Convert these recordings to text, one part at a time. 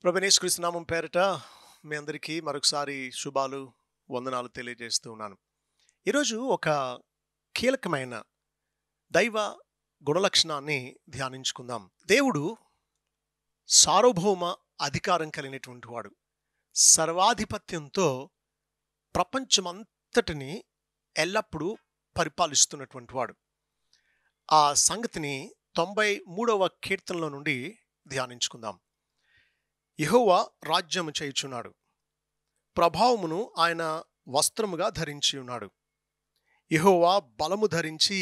ప్రభువైన యేసుక్రీస్తు నామం పేరిట మీ అందరికీ మరొకసారి శుభాలు, వందనాలు తెలియజేస్తూ ఉన్నాను. ఈరోజు ఒక కీలకమైన దైవ గుణలక్షణాన్ని ధ్యానించుకుందాం. దేవుడు సార్వభౌమ అధికారం కలిగినటువంటి వాడు. సర్వాధిపత్యంతో ప్రపంచమంతటిని ఎల్లప్పుడూ పరిపాలిస్తున్నటువంటి వాడు. ఆ సంగతిని 93వ కీర్తనలో నుండి ధ్యానించుకుందాం. యెహోవా రాజ్యము చేయుచున్నాడు, ప్రభావమును ఆయన వస్త్రముగా ధరించి ఉన్నాడు. యెహోవా బలము ధరించి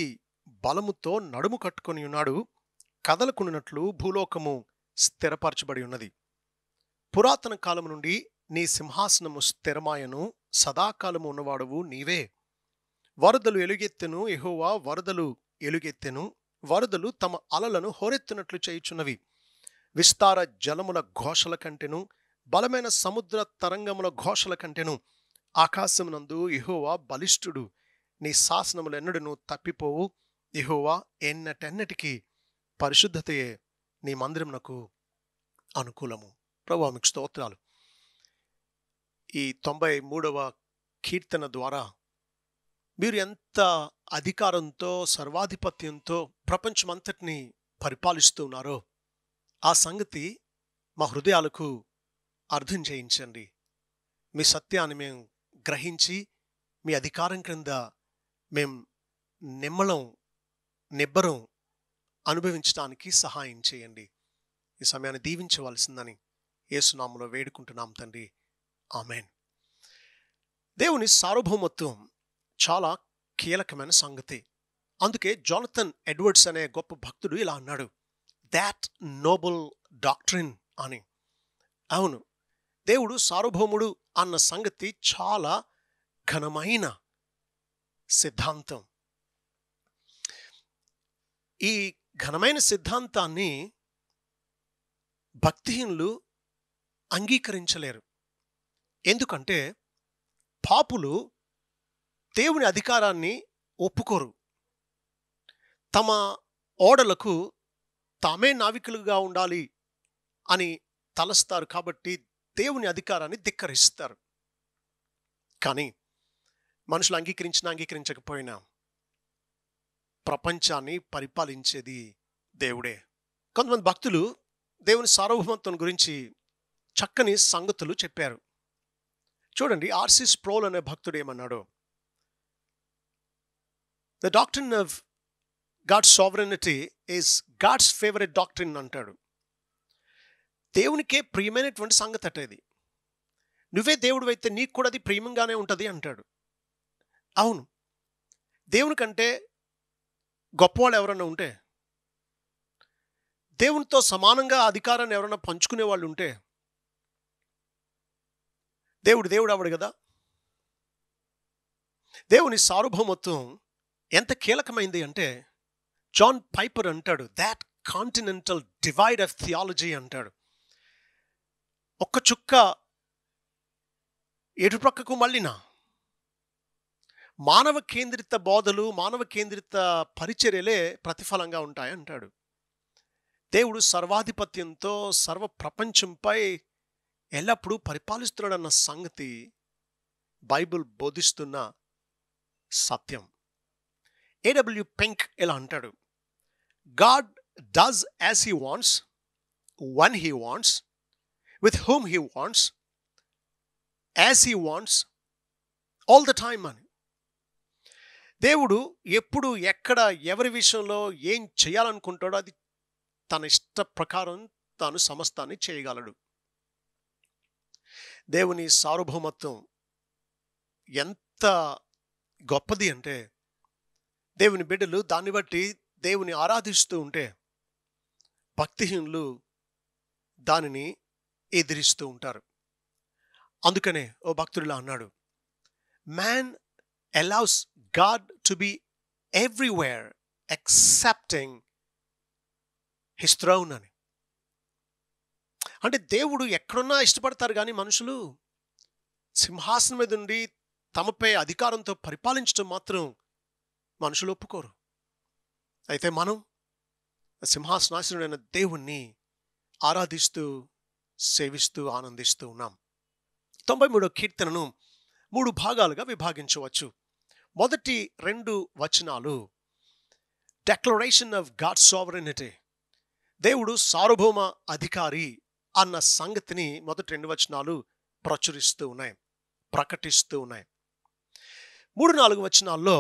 బలముతో నడుము కట్టుకొని ఉన్నాడు. కదలకుండినట్లు భూలోకము స్థిరపరచబడి ఉన్నది. పురాతన కాలము నుండి నీ సింహాసనము స్థిరమాయను, సదాకాలము ఉన్నవాడవు నీవే. వరదలు ఎలుగెత్తెను, యెహోవా వరదలు ఎలుగెత్తెను. వరదలు తమ అలలను హోరెత్తునట్లు చేయుచున్నవి. విస్తార జలముల ఘోషల కంటెను, బలమైన సముద్ర తరంగముల ఘోషల కంటెను ఆకాశమునందు యెహోవా బలిష్ఠుడు. నీ శాసనములెన్నడూను తప్పిపోవు. యెహోవా ఎన్నటెన్నటికీ పరిశుద్ధతయే నీ మందిరమునకు అనుకూలము. ప్రభువా మీకు స్తోత్రాలు. ఈ 93వ కీర్తన ద్వారా మీరు ఎంత అధికారంతో, సర్వాధిపత్యంతో ప్రపంచమంతటిని పరిపాలిస్తూ ఉన్నారో ఆ సంగతి మా హృదయాలకు అర్థం చేయించండి. మీ సత్యాన్ని మేము గ్రహించి మీ అధికారం క్రింద మేము నిబ్బరం అనుభవించడానికి సహాయం చేయండి. ఈ సమయాన్ని దీవించవలసిందని యేసునామములో వేడుకుంటున్నాం తండ్రి. ఆమేన్. దేవుని సార్వభౌమత్వం చాలా కీలకమైన సంగతి. అందుకే జోనథన్ ఎడ్వర్డ్స్ అనే గొప్ప భక్తుడు ఇలా అన్నాడు, దాట్ నోబుల్ డాక్ట్రిన్ అని. అవును, దేవుడు సార్వభౌముడు అన్న సంగతి చాలా ఘనమైన సిద్ధాంతం. ఈ ఘనమైన సిద్ధాంతాన్ని భక్తిహీనులు అంగీకరించలేరు. ఎందుకంటే పాపులు దేవుని అధికారాన్ని ఒప్పుకోరు. తమ ఓడలకు తామే నావికులుగా ఉండాలి అని తలస్తారు. కాబట్టి దేవుని అధికారాన్ని ధిక్కరిస్తారు. కానీ మనుషులు అంగీకరించినా అంగీకరించకపోయినా ప్రపంచాన్ని పరిపాలించేది దేవుడే. కొంతమంది భక్తులు దేవుని సార్వభౌమత్వం గురించి చక్కని సంగతులు చెప్పారు. చూడండి, ఆర్సి స్ప్రోల్ అనే భక్తుడు ఏమన్నాడు, the doctrine of God's sovereignty is God's favourite doctrine అంటాడు. దేవునికే ప్రియమైనటువంటి సంగతి అట ఇది. నువ్వే దేవుడు అయితే నీకు కూడా అది ప్రియమంగానే ఉంటుంది అంటాడు. అవును, దేవుని కంటే గొప్పవాళ్ళు ఎవరన్నా ఉంటే, దేవునితో సమానంగా అధికారాన్ని ఎవరన్నా పంచుకునే వాళ్ళు ఉంటే దేవుడు అవడు కదా. దేవుని సార్వభౌమత్వం ఎంత కీలకమైంది అంటే జాన్ పైపర్ అంటాడు, that continental divide of theology అంటాడు. ఒక్క చుక్క ఎటు ప్రక్కకు మళ్ళినా మానవ కేంద్రిత బోధలు, మానవ కేంద్రిత పరిచర్యలే ప్రతిఫలంగా ఉంటాయి అంటాడు. దేవుడు సర్వాధిపత్యంతో సర్వ ప్రపంచంపై ఎల్లప్పుడూ పరిపాలిస్తున్నాడన్న సంగతి బైబిల్ బోధిస్తున్న సత్యం. ఏడబ్ల్యూ పెంక్ ఇలా అంటాడు, God does as he wants, when he wants, with whom he wants, as he wants, all the time అని. దేవుడు ఎప్పుడు, ఎక్కడ, ఎవరి విషయంలో ఏం చేయాలనుకుంటాడో అది తన ఇష్ట ప్రకారం తాను సమస్తాన్ని చేయగలడు. దేవుని సార్వభౌమత్వం ఎంత గొప్పది అంటే దేవుని బిడ్డలు దాన్ని బట్టి దేవుని ఆరాధిస్తూ ఉంటే భక్తిహీనులు దానిని ఎదిరిస్తూ ఉంటారు. అందుకనే ఓ భక్తుడిలా అన్నాడు, man allows God to be everywhere accepting his throne అని. అంటే దేవుడు ఎక్కడున్నా ఇష్టపడతారు, కానీ మనుషులు సింహాసనం మీద ఉండి తమపై అధికారంతో పరిపాలించడం మాత్రం మనుషులు ఒప్పుకోరు. అయితే మనం సింహాసనాసనుడైన దేవుణ్ణి ఆరాధిస్తూ సేవిస్తూ ఆనందిస్తూ ఉన్నాం. 93వ కీర్తనను 3 భాగాలుగా విభాగించవచ్చు. మొదటి 2 వచనాలు డెక్లరేషన్ ఆఫ్ గాడ్స్ సావరెనిటీ, దేవుడు సార్వభౌమ అధికారి అన్న సంగతిని మొదటి 2 వచనాలు ప్రచురిస్తూ ఉన్నాయి, ప్రకటిస్తూ ఉన్నాయి. 3-4 వచనాల్లో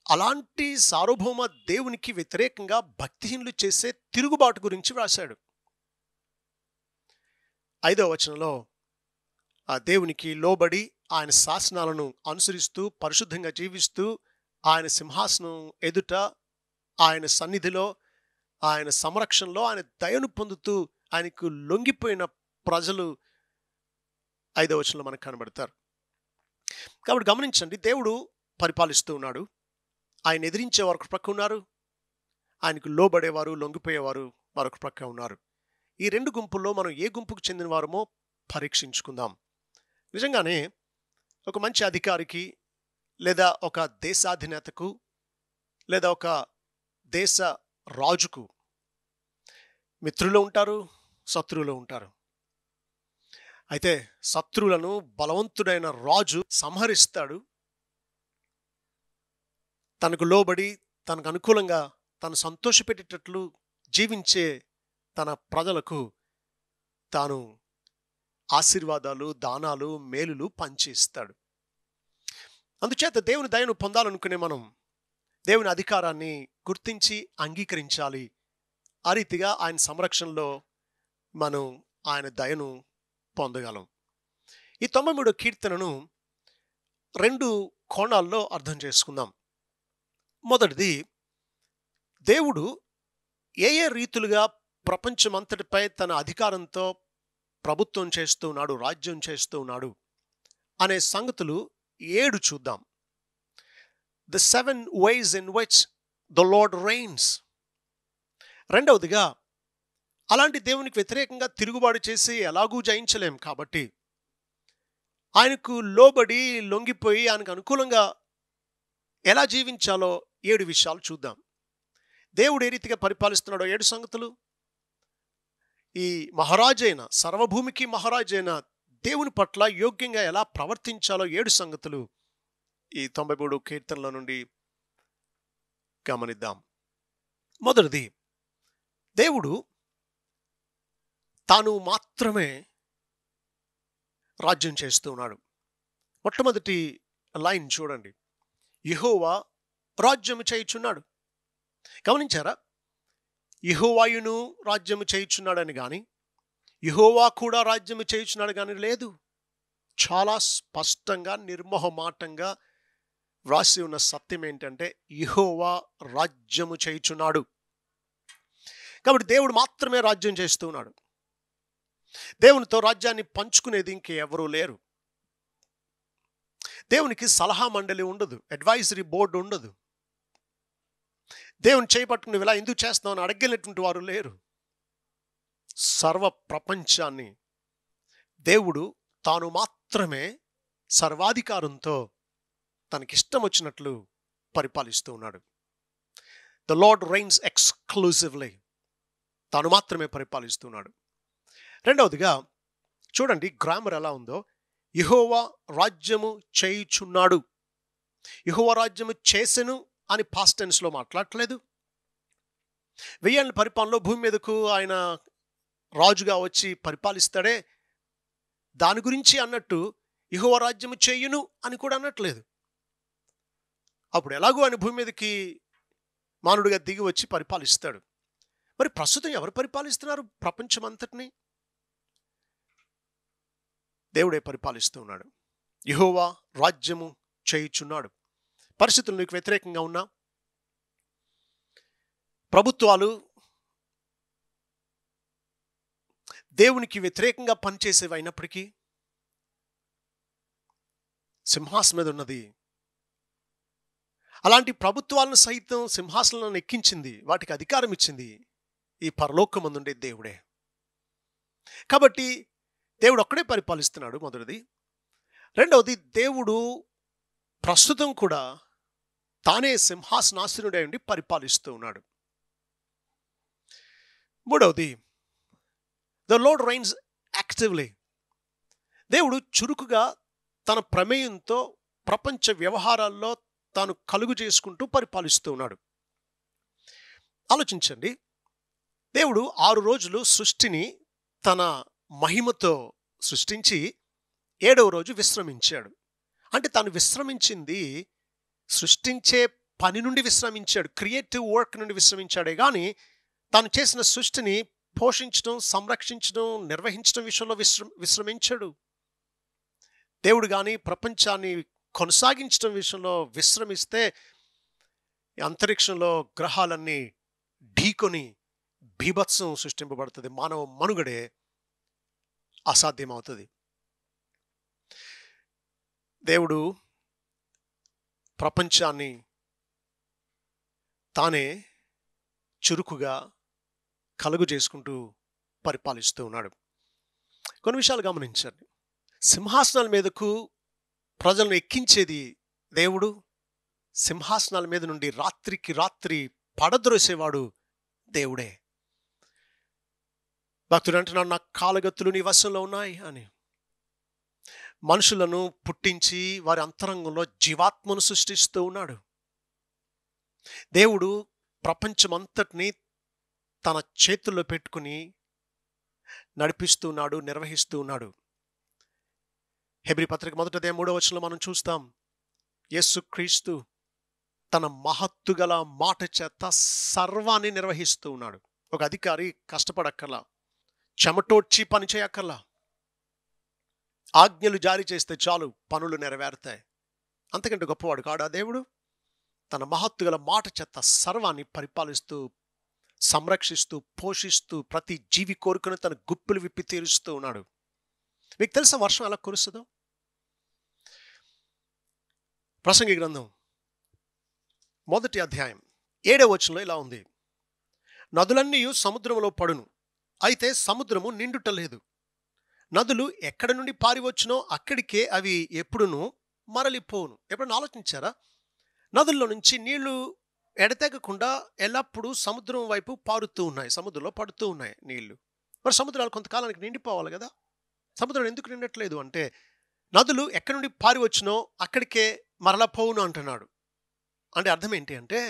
అలాంటి సార్వభౌమ దేవునికి వ్యతిరేకంగా భక్తిహీనులు చేసే తిరుగుబాటు గురించి వ్రాశాడు. 5వ వచనంలో ఆ దేవునికి లోబడి ఆయన శాసనాలను అనుసరిస్తూ పరిశుద్ధంగా జీవిస్తూ ఆయన సింహాసనం ఎదుట, ఆయన సన్నిధిలో, ఆయన సంరక్షణలో ఆయన దయను పొందుతూ ఆయనకు లొంగిపోయిన ప్రజలు 5వ వచనంలో మనకు కనబడతారు. కాబట్టి గమనించండి, దేవుడు పరిపాలిస్తూ ఉన్నాడు. ఆయన ఎదిరించేవారు ఒక ప్రక్క ఉన్నారు, ఆయనకు లోబడేవారు లొంగిపోయేవారు మరొక ప్రక్క ఉన్నారు. ఈ 2 గుంపుల్లో మనం ఏ గుంపుకు చెందిన వారమో పరీక్షించుకుందాం. నిజంగానే ఒక మంచి అధికారికి, లేదా ఒక దేశాధినేతకు, లేదా ఒక దేశ రాజుకు మిత్రులు ఉంటారు, శత్రువులు ఉంటారు. అయితే శత్రువులను బలవంతుడైన రాజు సంహరిస్తాడు. తనకు లోబడి తనకు అనుకూలంగా తను సంతోషపెట్టేటట్లు జీవించే తన ప్రజలకు తాను ఆశీర్వాదాలు, దానాలు, మేలులు పంచి ఇస్తాడు. అందుచేత దేవుని దయను పొందాలనుకునే మనం దేవుని అధికారాన్ని గుర్తించి అంగీకరించాలి. ఆ రీతిగా ఆయన సంరక్షణలో మనం ఆయన దయను పొందగలం. ఈ 93వ కీర్తనను 2 కోణాల్లో అర్థం చేసుకుందాం. మొదటిది, దేవుడు ఏ రీతులుగా ప్రపంచమంతటిపై తన అధికారంతో ప్రభుత్వం చేస్తూ ఉన్నాడు, రాజ్యం చేస్తూ ఉన్నాడు అనే సంగతులు 7 చూద్దాం. The 7 ways in which the Lord reigns. రెండవదిగా, అలాంటి దేవునికి వ్యతిరేకంగా తిరుగుబాటు చేసి ఎలాగూ జయించలేం కాబట్టి ఆయనకు లోబడి లొంగిపోయి ఆయనకు అనుకూలంగా ఎలా జీవించాలో 7 విషయాలు చూద్దాం. దేవుడు ఏ రీతిగా పరిపాలిస్తున్నాడో 7 సంగతులు, ఈ మహారాజైన, సర్వభూమికి మహారాజైన దేవుని పట్ల యోగ్యంగా ఎలా ప్రవర్తించాలో 7 సంగతులు ఈ 93 కీర్తనల నుండి గమనిద్దాం. మొదటిది, దేవుడు తాను మాత్రమే రాజ్యం చేస్తూ ఉన్నాడు. మొట్టమొదటి లైన్ చూడండి, యెహోవా రాజ్యము చేయుచున్నాడు. గమనించారా? యెహోవాయును రాజ్యము చేయుచున్నాడని కానీ, యెహోవా కూడా రాజ్యము చేయుచున్నాడు కానీ లేదు. చాలా స్పష్టంగా, నిర్మోహమాటంగా వ్రాసి ఉన్న సత్యం ఏంటంటే యెహోవా రాజ్యము చేయుచున్నాడు. కాబట్టి దేవుడు మాత్రమే రాజ్యం చేస్తూ ఉన్నాడు. దేవునితో రాజ్యాన్ని పంచుకునేది ఇంకెవరూ లేరు. దేవునికి సలహా మండలి ఉండదు, అడ్వైజరీ బోర్డు ఉండదు. దేవుని చేపట్టుకుని ఇలా ఎందుకు చేస్తున్నావు అని అడగలేటువంటి వారు లేరు. సర్వ ప్రపంచాన్ని దేవుడు తాను మాత్రమే సర్వాధికారంతో తనకిష్టం వచ్చినట్లు పరిపాలిస్తూ ఉన్నాడు. The Lord reigns exclusively. తాను మాత్రమే పరిపాలిస్తున్నాడు. రెండవదిగా చూడండి, గ్రామర్ ఎలా ఉందో. యెహోవా రాజ్యము చేయుచున్నాడు. యెహోవా రాజ్యము చేసెను అని పాస్ట్ టెన్స్లో మాట్లాడట్లేదు. 1000 ఏళ్ల పరిపాలనలో భూమి మీదకు ఆయన రాజుగా వచ్చి పరిపాలిస్తాడే, దాని గురించి అన్నట్టు యెహోవా రాజ్యము చేయును అని కూడా అనట్లేదు. అప్పుడు ఎలాగో ఆయన భూమి మీదకి మానవుడిగా దిగి వచ్చి పరిపాలిస్తాడు. మరి ప్రస్తుతం ఎవరు పరిపాలిస్తున్నారు ప్రపంచమంతటిని? దేవుడే పరిపాలిస్తూ ఉన్నాడు. యెహోవా రాజ్యము చేయుచున్నాడు. పరిస్థితులు నీకు వ్యతిరేకంగా ఉన్నా, ప్రభుత్వాలు దేవునికి వ్యతిరేకంగా పనిచేసేవి అయినప్పటికీ, సింహాసనం మీద ఉన్నది. అలాంటి ప్రభుత్వాలను సైతం సింహాసనాలను ఎక్కించింది, వాటికి అధికారం ఇచ్చింది ఈ పరలోకమందుండే దేవుడే. కాబట్టి దేవుడు ఒక్కడే పరిపాలిస్తున్నాడు, మొదటిది. రెండవది, దేవుడు ప్రస్తుతం కూడా తానే సింహాసనాసీనుడై ఉండి పరిపాలిస్తూ ఉన్నాడు. మూడవది, ద లార్డ్ రైన్స్ యాక్టివ్లీ. దేవుడు చురుకుగా తన ప్రమేయంతో ప్రపంచ వ్యవహారాల్లో తాను కలుగు చేసుకుంటూ పరిపాలిస్తూ ఉన్నాడు. ఆలోచించండి, దేవుడు 6 రోజులు సృష్టిని తన మహిమతో సృష్టించి 7వ రోజు విశ్రమించాడు. అంటే తాను విశ్రమించింది సృష్టించే పని నుండి విశ్రమించాడు, క్రియేటివ్ వర్క్ నుండి విశ్రమించాడే కానీ తాను చేసిన సృష్టిని పోషించడం, సంరక్షించడం, నిర్వహించడం విషయంలో విశ్రమించాడు. దేవుడు కానీ ప్రపంచాన్ని కొనసాగించడం విషయంలో విశ్రమిస్తే అంతరిక్షంలో గ్రహాలన్నీ ఢీకొని బీభత్సం సృష్టింపబడుతుంది, మానవ మనుగడే అసాధ్యమవుతుంది. దేవుడు ప్రపంచాన్ని తానే చురుకుగా కలుగు చేసుకుంటూ పరిపాలిస్తూ ఉన్నాడు. కొన్ని విషయాలు గమనించండి. సింహాసనాల మీదకు ప్రజలను ఎక్కించేది దేవుడు, సింహాసనాల మీద నుండి రాత్రికి రాత్రి పడద్రోసేవాడు దేవుడే. భక్తుడు అంటున్నాడు, నా కాలగతులు నీ వశంలో ఉన్నాయి అని. మనుషులను పుట్టించి వారి అంతరంగంలో జీవాత్మను సృష్టిస్తూ ఉన్నాడు. దేవుడు ప్రపంచమంతటిని తన చేతుల్లో పెట్టుకుని నడిపిస్తూ ఉన్నాడు, నిర్వహిస్తూ ఉన్నాడు. హెబ్రీ పత్రిక 1వ అధ్యాయం 3వ వచనంలో మనం చూస్తాం, యేసుక్రీస్తు తన మహత్తు గల మాట చేత సర్వాన్ని నిర్వహిస్తూ ఉన్నాడు. ఒక అధికారి కష్టపడక్కర్లా, చెమటోడ్చి పని చేయక్కర్లా, ఆజ్ఞలు జారీ చేస్తే చాలు పనులు నెరవేరుతాయి. అంతకంటే గొప్పవాడు కాడా దేవుడు? తన మహత్తు గల మాట చేత సర్వాన్ని పరిపాలిస్తూ, సంరక్షిస్తూ, పోషిస్తూ, ప్రతి జీవి కోరికను తన గుప్పిలు విప్పి తీరుస్తూ ఉన్నాడు. మీకు తెలుసా వర్షం ఎలా కురుస్తుందో? ప్రసంగి గ్రంథం 1వ అధ్యాయం 7వ వచనంలో ఇలా ఉంది, నదులన్నీ సముద్రంలో పడును, అయితే సముద్రము నిండుట లేదు. నదులు ఎక్కడి నుండి పారివచ్చునో అక్కడికే అవి ఎప్పుడునూ మరలిపోను. ఎప్పుడైనా ఆలోచించారా? నదుల్లో నుంచి నీళ్లు ఎడతెగకుండా ఎల్లప్పుడూ సముద్రం వైపు పారుతూ ఉన్నాయి, సముద్రంలో పడుతూ ఉన్నాయి నీళ్లు. మరి సముద్రాలు కొంతకాలానికి నిండిపోవాలి కదా. సముద్రం ఎందుకు నిండట్లేదు అంటే, నదులు ఎక్కడి నుండి పారివచ్చునో అక్కడికే మరలా పోవును అంటున్నాడు. అంటే అర్థం ఏంటి అంటే,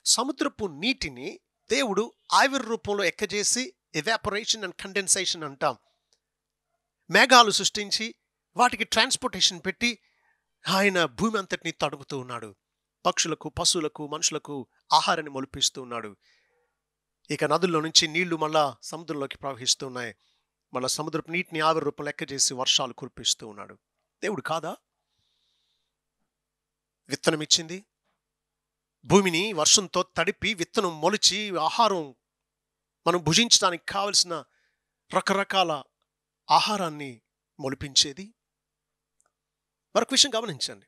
సముద్రపు నీటిని దేవుడు ఆవిరి రూపంలో ఎక్కజేసి, ఎవాపరేషన్ అండ్ కండెన్సేషన్ అంటాం, మేఘాలు సృష్టించి వాటికి ట్రాన్స్పోర్టేషన్ పెట్టి ఆయన భూమి అంతటిని తడుపుతూ ఉన్నాడు. పక్షులకు, పశువులకు, మనుషులకు ఆహారాన్ని మొలిపిస్తూ ఉన్నాడు. ఇక నదుల్లో నుంచి నీళ్లు మళ్ళా సముద్రంలోకి ప్రవహిస్తూ ఉన్నాయి. మళ్ళా సముద్రపు నీటిని ఆవిరి రూపంలో లెక్క చేసి వర్షాలు కురిపిస్తూ ఉన్నాడు. దేవుడు కాదా? విత్తనం ఇచ్చింది, భూమిని వర్షంతో తడిపి విత్తనం మొలిచి ఆహారం మనం భుజించడానికి కావలసిన రకరకాల ఆహారాన్ని మొలిపించేది. మరొక విషయం గమనించండి,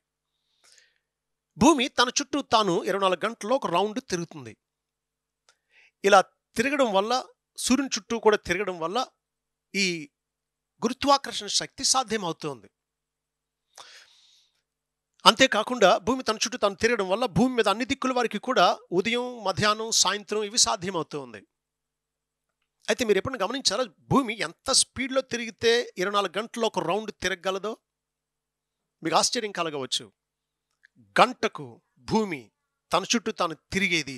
భూమి తన చుట్టూ తాను 24 గంటల్లో ఒక రౌండ్ తిరుగుతుంది. ఇలా తిరగడం వల్ల, సూర్యుని చుట్టూ కూడా తిరగడం వల్ల ఈ గురుత్వాకర్షణ శక్తి సాధ్యమవుతోంది. అంతేకాకుండా భూమి తన చుట్టూ తాను తిరగడం వల్ల భూమి మీద అన్ని దిక్కుల వారికి కూడా ఉదయం, మధ్యాహ్నం, సాయంత్రం ఇవి సాధ్యమవుతుంది. అయితే మీరు ఎప్పుడైనా గమనించారా, భూమి ఎంత స్పీడ్లో తిరిగితే 24 గంటల్లో ఒక రౌండ్ తిరగగలదో? మీకు ఆశ్చర్యం కలగవచ్చు. గంటకు భూమి తన చుట్టూ తాను తిరిగేది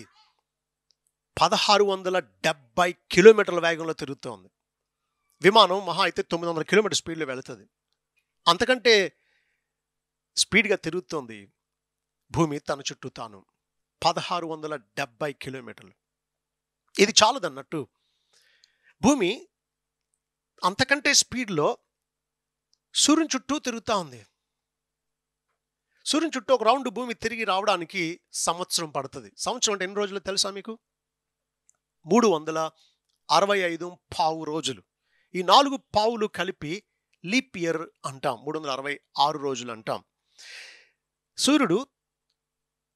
1670 కిలోమీటర్ల వేగంలో తిరుగుతోంది. విమానం మహా అయితే 900 కిలోమీటర్ స్పీడ్లో వెళుతుంది. అంతకంటే స్పీడ్గా తిరుగుతోంది భూమి తన చుట్టూ తాను, 1670 కిలోమీటర్లు. ఇది చాలదన్నట్టు భూమి అంతకంటే స్పీడ్లో సూర్యుని చుట్టూ తిరుగుతూ ఉంది. సూర్యుని చుట్టూ ఒక రౌండ్ భూమి తిరిగి రావడానికి సంవత్సరం పడుతుంది. సంవత్సరం అంటే ఎన్ని రోజులు తెలుసా మీకు? 365 పావు రోజులు. ఈ 4 పావులు కలిపి లీప్ ఇయర్ అంటాం, 366 రోజులు అంటాం. సూర్యుడు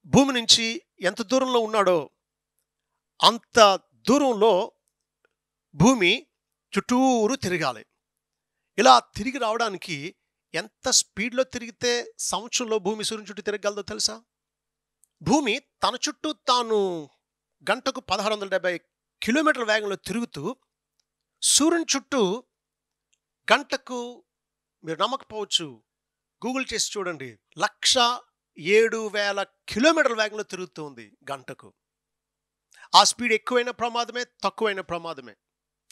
భూమి నుంచి ఎంత దూరంలో ఉన్నాడో అంత దూరంలో భూమి చుట్టూరు తిరగాలి. ఇలా తిరిగి రావడానికి ఎంత స్పీడ్లో తిరిగితే సంవత్సరంలో భూమి సూర్యుని చుట్టూ తిరగలదో తెలుసా? భూమి తన చుట్టూ తాను గంటకు 1670 కిలోమీటర్ల వేగంలో తిరుగుతూ సూర్యుని చుట్టూ గంటకు మీరు నమ్మకపోవచ్చు, గూగుల్ చేసి చూడండి, 1,07,000 కిలోమీటర్ల వేగంలో తిరుగుతూ ఉంది గంటకు. ఆ స్పీడ్ ఎక్కువైన ప్రమాదమే, తక్కువైన ప్రమాదమే.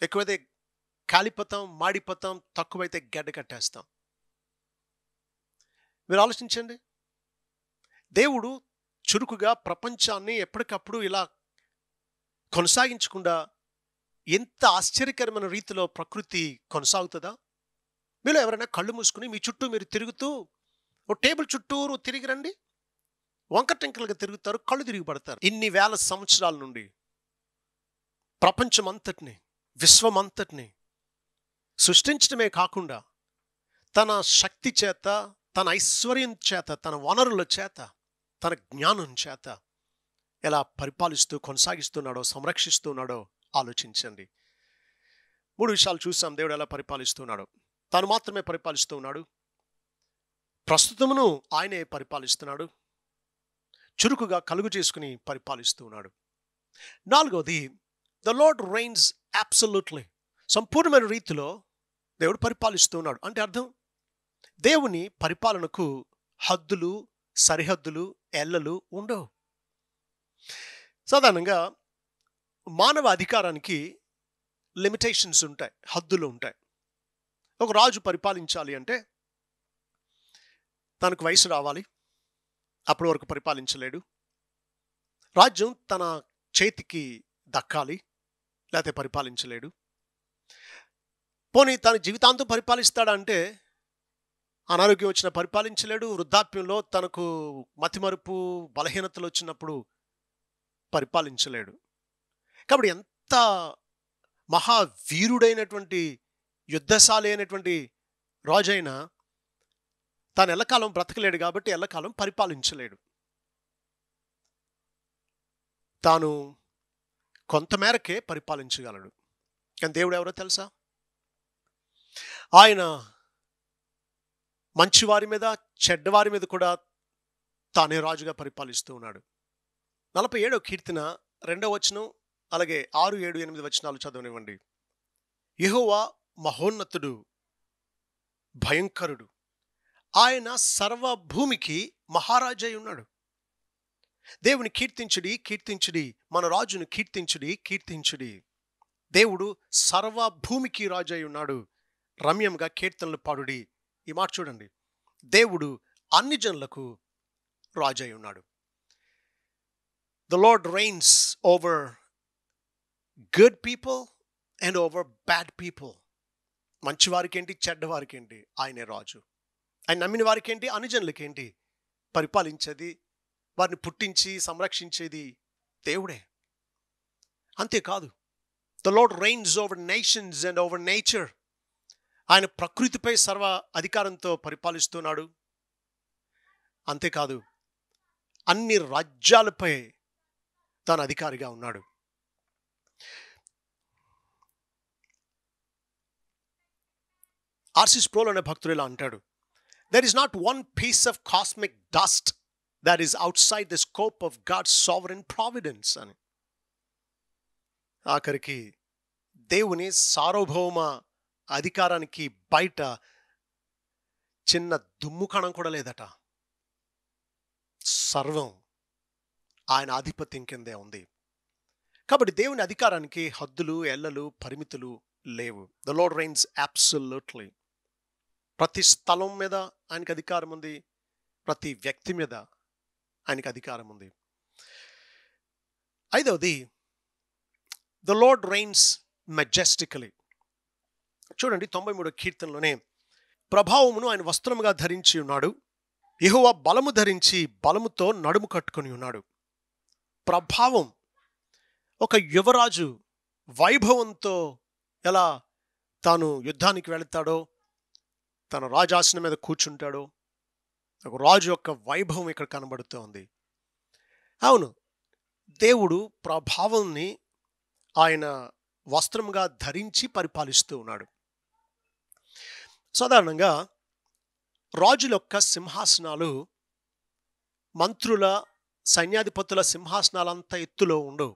ఎక్కువైతే కాలిపోతాం, మాడిపోతాం, తక్కువైతే గడ్డ కట్టేస్తాం. మీరు ఆలోచించండి. దేవుడు చురుకుగా ప్రపంచాన్ని ఎప్పటికప్పుడు ఇలా కొనసాగించకుండా ఎంత ఆశ్చర్యకరమైన రీతిలో ప్రకృతి కొనసాగుతుందా? మీలో ఎవరైనా కళ్ళు మూసుకుని మీ చుట్టూ మీరు తిరుగుతూ ఓ టేబుల్ చుట్టూరు తిరిగి రండి. వంకర టెంకలుగా తిరుగుతారు, కళ్ళు తిరిగి పడతారు. ఇన్ని వేల సంవత్సరాల నుండి ప్రపంచమంతటిని, విశ్వమంతటిని సృష్టించడమే కాకుండా తన శక్తి చేత, తన ఐశ్వర్యం చేత, తన వనరుల చేత, తన జ్ఞానం చేత ఎలా పరిపాలిస్తూ కొనసాగిస్తున్నాడో, సంరక్షిస్తున్నాడో ఆలోచించండి. 3 విషయాలు చూసాం దేవుడు ఎలా పరిపాలిస్తున్నాడో. తాను మాత్రమే పరిపాలిస్తూ ఉన్నాడు, ప్రస్తుతమును ఆయనే పరిపాలిస్తున్నాడు, చురుకుగా కలుగు చేసుకుని పరిపాలిస్తూ ఉన్నాడు. 4వది, ద లార్డ్ రెయిన్స్ అబ్సల్యూట్లీ. సంపూర్ణమైన రీతిలో దేవుడు పరిపాలిస్తూ ఉన్నాడు. అంటే అర్థం, దేవుని పరిపాలనకు హద్దులు, సరిహద్దులు, ఎల్లలు ఉండవు. సాధారణంగా మానవ అధికారానికి లిమిటేషన్స్ ఉంటాయి, హద్దులు ఉంటాయి. ఒక రాజు పరిపాలించాలి అంటే తనకు వయసు రావాలి, అప్పటి వరకు పరిపాలించలేడు. రాజ్యం తన చేతికి దక్కాలి, లేకపోతే పరిపాలించలేడు. పోనీ తన జీవితాంతం పరిపాలిస్తాడా అంటే అనారోగ్యం వచ్చిన పరిపాలించలేడు. వృద్ధాప్యంలో తనకు మతిమరుపు, బలహీనతలు వచ్చినప్పుడు పరిపాలించలేడు. కాబట్టి ఎంత మహావీరుడైనటువంటి, యుద్ధశాలి అయినటువంటి రాజైనా తాను ఎల్లకాలం బ్రతకలేడు కాబట్టి ఎల్లకాలం పరిపాలించలేడు. తాను కొంతమేరకే పరిపాలించగలడు. కానీ దేవుడు ఎవరో తెలుసా? ఆయన మంచివారి మీద, చెడ్డవారి మీద కూడా తానే రాజుగా పరిపాలిస్తూ ఉన్నాడు. 47వ కీర్తన 2వ వచనం, అలాగే 6, 7, 8 వచనాలు చదవనివ్వండి. యెహోవా మహోన్నతుడు, భయంకరుడు, ఆయన సర్వభూమికి మహారాజై ఉన్నాడు. దేవుని కీర్తించుడి, కీర్తించుడి, మన రాజును కీర్తించుడి, కీర్తించుడి. దేవుడు సర్వభూమికి రాజు అయి ఉన్నాడు. రమ్యంగా కీర్తనలు పాడుడి. ఈ మాట చూడండి, దేవుడు అన్ని జనులకు రాజు అయి ఉన్నాడు. The lord reigns over good people and over bad people. మంచివారికేంటి, చెడ్డవారికేంటి, ఆయనే రాజు. ఆయన నమ్మిన వారికేంటి, అన్ని జనులకేంటి, పరిపాలించేది, వారిని పుట్టించి సంరక్షించేది దేవుడే. అంతేకాదు, the lord reigns over nations and over nature. ఆయన ప్రకృతిపై సర్వ అధికారంతో పరిపాలిస్తున్నాడు. అంతేకాదు, అన్ని రాజ్యాలపై తాను అధికారిగా ఉన్నాడు. ఆర్సి స్ప్రోల్ అనే భక్తుడు ఇలా అంటాడు, there is not one piece of cosmic dust that is outside the scope of God's sovereign providence అని. ఆఖరికి దేవుని సార్వభౌమ అధికారానికి బయట చిన్న దుమ్ము కణం కూడా లేదట. సర్వం ఆయన ఆధిపత్యం కిందే ఉంది. కాబట్టి దేవుని అధికారానికి హద్దులు, ఎల్లలు, పరిమితులు లేవు. The lord rains absolutely. ప్రతి స్థలం మీద ఆయనకు అధికారం ఉంది, ప్రతి వ్యక్తి మీద ఆయనకు అధికారం ఉంది. 5వది, ద లార్డ్ రెయిన్స్ మెజెస్టికలీ. చూడండి 93వ కీర్తనలోనే, ప్రభావమును ఆయన వస్త్రముగా ధరించి ఉన్నాడు, యెహోవా బలము ధరించి బలముతో నడుము కట్టుకొని ఉన్నాడు. ప్రభావం, ఒక యువరాజు వైభవంతో ఎలా తాను యుద్ధానికి వెళతాడో, తన రాజాసనం మీద కూర్చుంటాడో, ఒక రాజు యొక్క వైభవం ఇక్కడ కనబడుతూ ఉంది. అవును, దేవుడు ప్రభావాన్ని ఆయన వస్త్రముగా ధరించి పరిపాలిస్తూ ఉన్నాడు. సాధారణంగా రాజుల యొక్క సింహాసనాలు మంత్రుల, సైన్యాధిపతుల సింహాసనాలు అంత ఎత్తులో ఉండవు.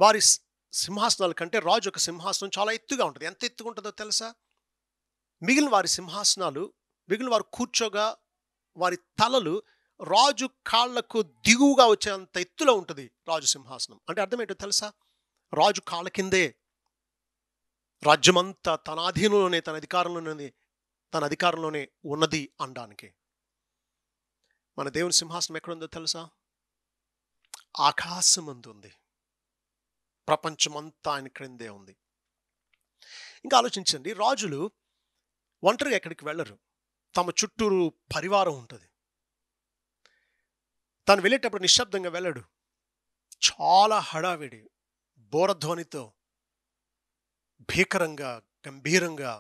వారి సింహాసనాల కంటే రాజు యొక్క సింహాసనం చాలా ఎత్తుగా ఉంటుంది. ఎంత ఎత్తుగా ఉంటుందో తెలుసా? మిగిలిన వారి సింహాసనాలు, మిగిలిన వారు కూర్చోగా వారి తలలు రాజు కాళ్లకు దిగువగా వచ్చేంత ఎత్తులో ఉంటుంది రాజు సింహాసనం. అంటే అర్థం ఏంటో తెలుసా? రాజు కాళ్ళ కిందే రాజ్యమంతా తన ఆధీనంలోనే, తన అధికారంలోనే ఉన్నది అనడానికి. మన దేవుని సింహాసనం ఎక్కడుందో తెలుసా? ఆకాశమందు ఉంది. ప్రపంచమంతా ఆయన క్రిందే ఉంది. ఇంకా ఆలోచించండి, రాజులు ఒంటరిగా ఎక్కడికి వెళ్ళరు. తమ చుట్టూరు పరివారం ఉంటుంది. తను వెళ్ళేటప్పుడు నిశ్శబ్దంగా వెళ్ళడు. చాలా హడావిడి, బోరధ్వనితో, భీకరంగా, గంభీరంగా,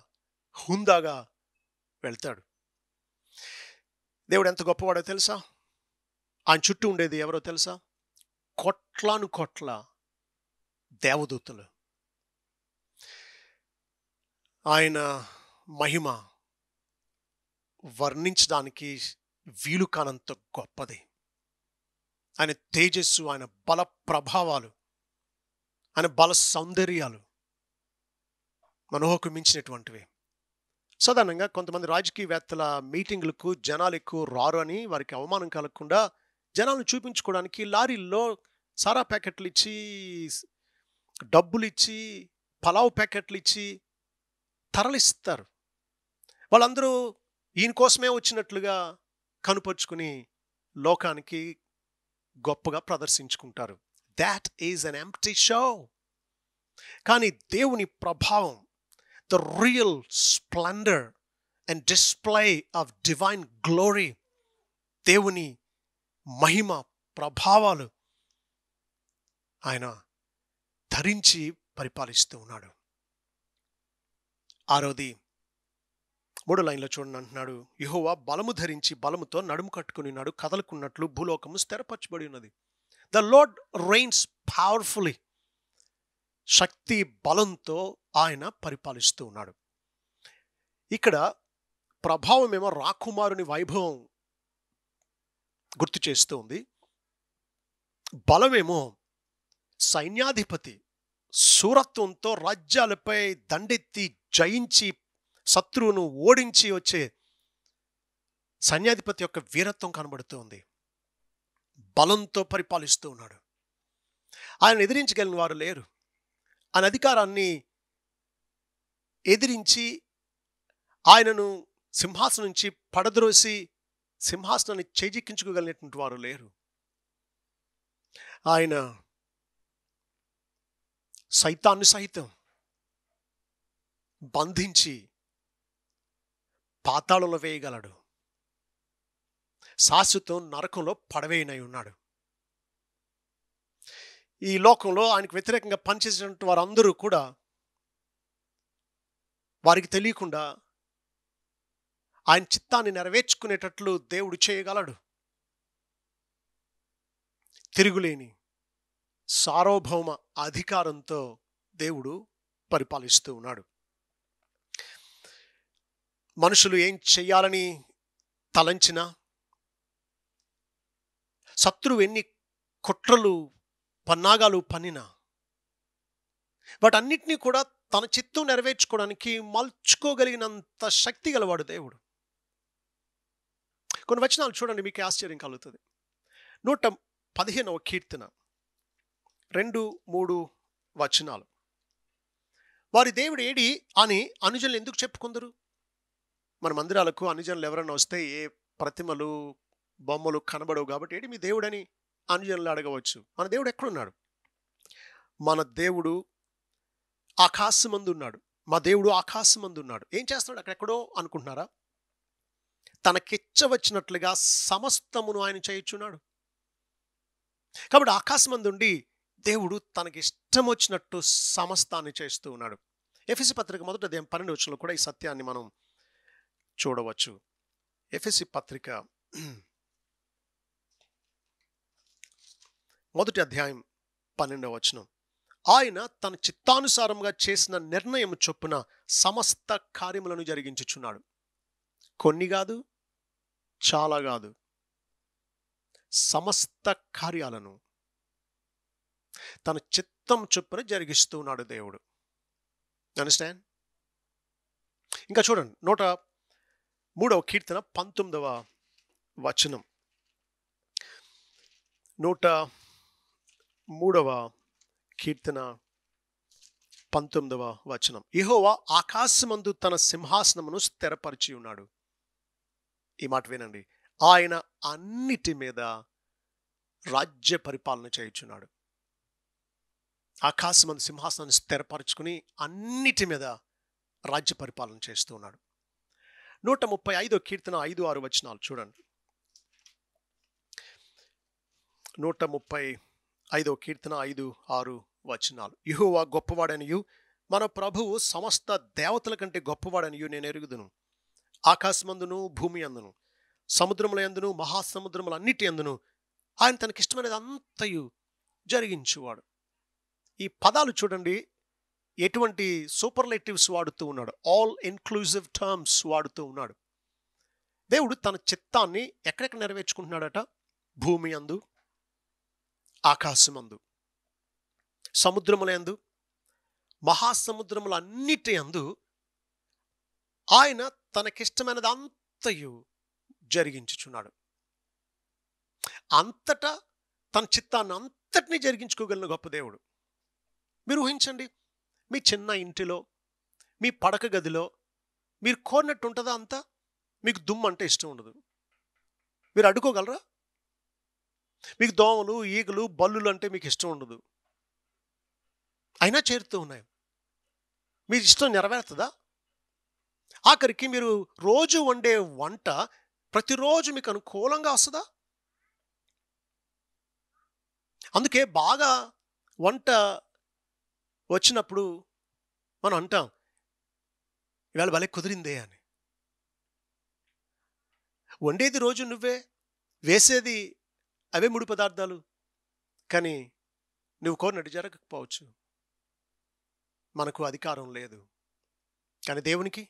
హుందాగా వెళ్తాడు. దేవుడు ఎంత గొప్పవాడో తెలుసా? ఆయన చుట్టూ ఉండేది ఎవరో తెలుసా? కొట్లాను కొట్ల దేవదూతలు. ఆయన మహిమ వర్ణించడానికి వీలు కానంత గొప్పది. ఆయన తేజస్సు, ఆయన బల ప్రభావాలు, ఆయన బల సౌందర్యాలు మనోహకు మించినటువంటివి. సాధారణంగా కొంతమంది రాజకీయవేత్తల మీటింగులకు జనాలు ఎక్కువ రారు అని వారికి అవమానం కలగకుండా జనాలను చూపించుకోవడానికి లారీల్లో సారా ప్యాకెట్లు ఇచ్చి, డబ్బులు ఇచ్చి, పలావ్ ప్యాకెట్లు ఇచ్చి తరలిస్తారు. వాళ్ళందరూ ఈయన కోసమే వచ్చినట్లుగా కనుపరుచుకుని లోకానికి గొప్పగా ప్రదర్శించుకుంటారు. That is an empty show. కానీ దేవుని ప్రభావం, the real splendour and display of divine glory, దేవుని మహిమ ప్రభావాలు ఆయన ధరించి పరిపాలిస్తూ ఉన్నాడు. 6వ 3వ లైన్లో చూడండి, అంటున్నాడు, యెహోవా బలము ధరించి బలముతో నడుము కట్టుకుని ఉన్నాడు, కదలుకున్నట్లు భూలోకము స్థిరపరచబడి ఉన్నది. The lord reigns powerfully. శక్తి బలంతో ఆయన పరిపాలిస్తూ ఉన్నాడు. ఇక్కడ ప్రభావం ఏమో రాకుమారుని వైభవం గుర్తు చేస్తూ ఉంది. బలమేమో సైన్యాధిపతి శూరత్వంతో రాజ్యాలపై దండెత్తి జయించి శత్రువును ఓడించి వచ్చే సైన్యాధిపతి యొక్క వీరత్వం కనబడుతూ ఉంది. బలంతో పరిపాలిస్తూ ఉన్నాడు. ఆయన ఎదిరించగలిగిన వారు లేరు. ఆయన అధికారాన్ని ఎదిరించి ఆయనను సింహాసనం నుంచి పడద్రోసి సింహాసనాన్ని చేజిక్కించుకోగలిగినటువంటి వారు లేరు. ఆయన సైతాన్ని సైతం బంధించి పాతాళంలో వేయగలడు. శాశ్వతం నరకంలో పడవేయనై ఉన్నాడు. ఈ లోకంలో ఆయనకు వ్యతిరేకంగా పనిచేసినటువంటి వారందరూ కూడా వారికి తెలియకుండా ఆయన చిత్తాన్ని నెరవేర్చుకునేటట్లు దేవుడు చేయగలడు. తిరుగులేని సార్వభౌమ అధికారంతో దేవుడు పరిపాలిస్తూ ఉన్నాడు. మనుషులు ఏం చెయ్యాలని తలంచినా, శత్రువు ఎన్ని కుట్రలు పన్నాగాలు పన్నినా, వాటన్నిటినీ కూడా తన చిత్తం నెరవేర్చుకోవడానికి మలుచుకోగలిగినంత శక్తి గలవాడు దేవుడు. కొన్ని వచనాలు చూడండి, మీకు ఆశ్చర్యం కలుగుతుంది. 115వ కీర్తన 2-3 వచనాలు. వారి దేవుడు ఏడి అని అనుజనులు ఎందుకు చెప్పుకుందరు? మన మందిరాలకు అనుజనులు ఎవరన్నా వస్తే ఏ ప్రతిమలు బొమ్మలు కనబడవు కాబట్టి ఏడి మీ దేవుడని అనుజనులు అడగవచ్చు. మన దేవుడు ఎక్కడున్నాడు? మన దేవుడు ఆకాశమందు ఉన్నాడు. మా దేవుడు ఆకాశమందు ఉన్నాడు. ఏం చేస్తున్నాడు అక్కడెక్కడో అనుకుంటున్నారా? తనకిచ్చవచ్చినట్లుగా సమస్తమును ఆయన చేయుచున్నాడు. కాబట్టి ఆకాశమందు ఉండి దేవుడు తనకి ఇష్టం వచ్చినట్టు సమస్తాన్ని చేస్తూ ఉన్నాడు. ఎఫెసీ పత్రిక 1:12 కూడా ఈ సత్యాన్ని మనం చూడవచ్చు. ఎఫెసీ పత్రిక 1:12 ఆయన తన చిత్తానుసారంగా చేసిన నిర్ణయం చొప్పున సమస్త కార్యములను జరిగించుచున్నాడు. కొన్ని కాదు, చాలా కాదు, సమస్త కార్యాలను తన చిత్తం చొప్పున జరిగిస్తూ ఉన్నాడు దేవుడు. అండర్స్టాండ్? ఇంకా చూడండి 103వ కీర్తన 19వ వచనం. 103వ కీర్తన 19వ వచనం. యెహోవా ఆకాశమందు తన సింహాసనమును స్థిరపరిచి ఉన్నాడు. ఈ మాట వినండి. ఆయన అన్నిటి మీద రాజ్య పరిపాలన చేయుచున్నాడు. ఆకాశమందు సింహాసనాన్ని స్థిరపరచుకుని అన్నిటి మీద రాజ్య పరిపాలన చేస్తూ ఉన్నాడు. 135వ కీర్తన 5-6 వచనాలు చూడండి. 135వ కీర్తన 5-6 వచనాలు. యెహోవా గొప్పవాడనియు మన ప్రభువు సమస్త దేవతల కంటే గొప్పవాడనియు నేను ఎరుగుదును. ఆకాశమందును భూమి అందును సముద్రముల యందును మహాసముద్రములన్నిటి యందును ఆయన తనకిష్టమైనది అంతయు జరిగించువాడు. ఈ పదాలు చూడండి, ఎటువంటి సూపర్లేటివ్స్ వాడుతూ ఉన్నాడు. ఆల్ ఇన్క్లూజివ్ టర్మ్స్ వాడుతూ ఉన్నాడు. దేవుడు తన చిత్తాన్ని ఎక్కడెక్కడ నెరవేర్చుకుంటున్నాడట? భూమి అందు, ఆకాశమందు, సముద్రముల యందు, మహాసముద్రములన్నిటి యందు ఆయన తనకిష్టమైనది అంతయు జరిగించుచున్నాడు. అంతటా తన చిత్తాన్ని అంతటినీ జరిగించుకోగలిగిన గొప్ప దేవుడు. మీరు ఊహించండి, మీ చిన్న ఇంటిలో, మీ పడక గదిలో మీరు కోరినట్టు ఉంటుందా? అంతా మీకు దుమ్ము అంటే ఇష్టం ఉండదు. మీరు అడ్డుకోగలరా? మీకు దోమలు, ఈగలు, బల్లులు అంటే మీకు ఇష్టం ఉండదు. అయినా చేరుతూ ఉన్నాయి. మీ ఇష్టం నెరవేరుతుందా? ఆఖరికి మీరు రోజు వండే వంట ప్రతిరోజు మీకు అనుకూలంగా వస్తుందా? అందుకే బాగా వంట వచ్చినప్పుడు మనం అంటాం, ఇవాళ భలే కుదిరిందే అని. వండేది రోజు నువ్వే, వేసేది అవే ముడి పదార్థాలు, కానీ నువ్వు కోరినట్టు జరగకపోవచ్చు. మనకు అధికారం లేదు. కానీ దేవునికి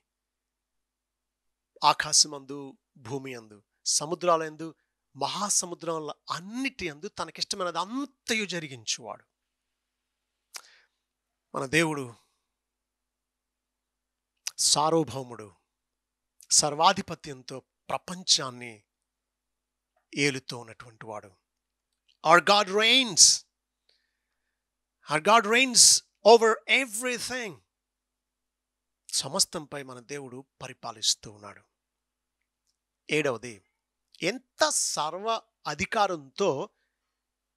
ఆకాశమందు, భూమి అందు, సముద్రాల యందు, మహాసముద్రాల అన్నిటి యందు తనకిష్టమైనది అంతయు జరిగించువాడు. మన దేవుడు సార్వభౌముడు, సర్వాధిపత్యంతో ప్రపంచాన్ని ఏలుతూ ఉన్నటువంటి వాడు. Our God reigns. Our God reigns over everything. సమస్తంపై మన దేవుడు పరిపాలిస్తూ ఉన్నాడు. 7వది, ఎంత సర్వ అధికారంతో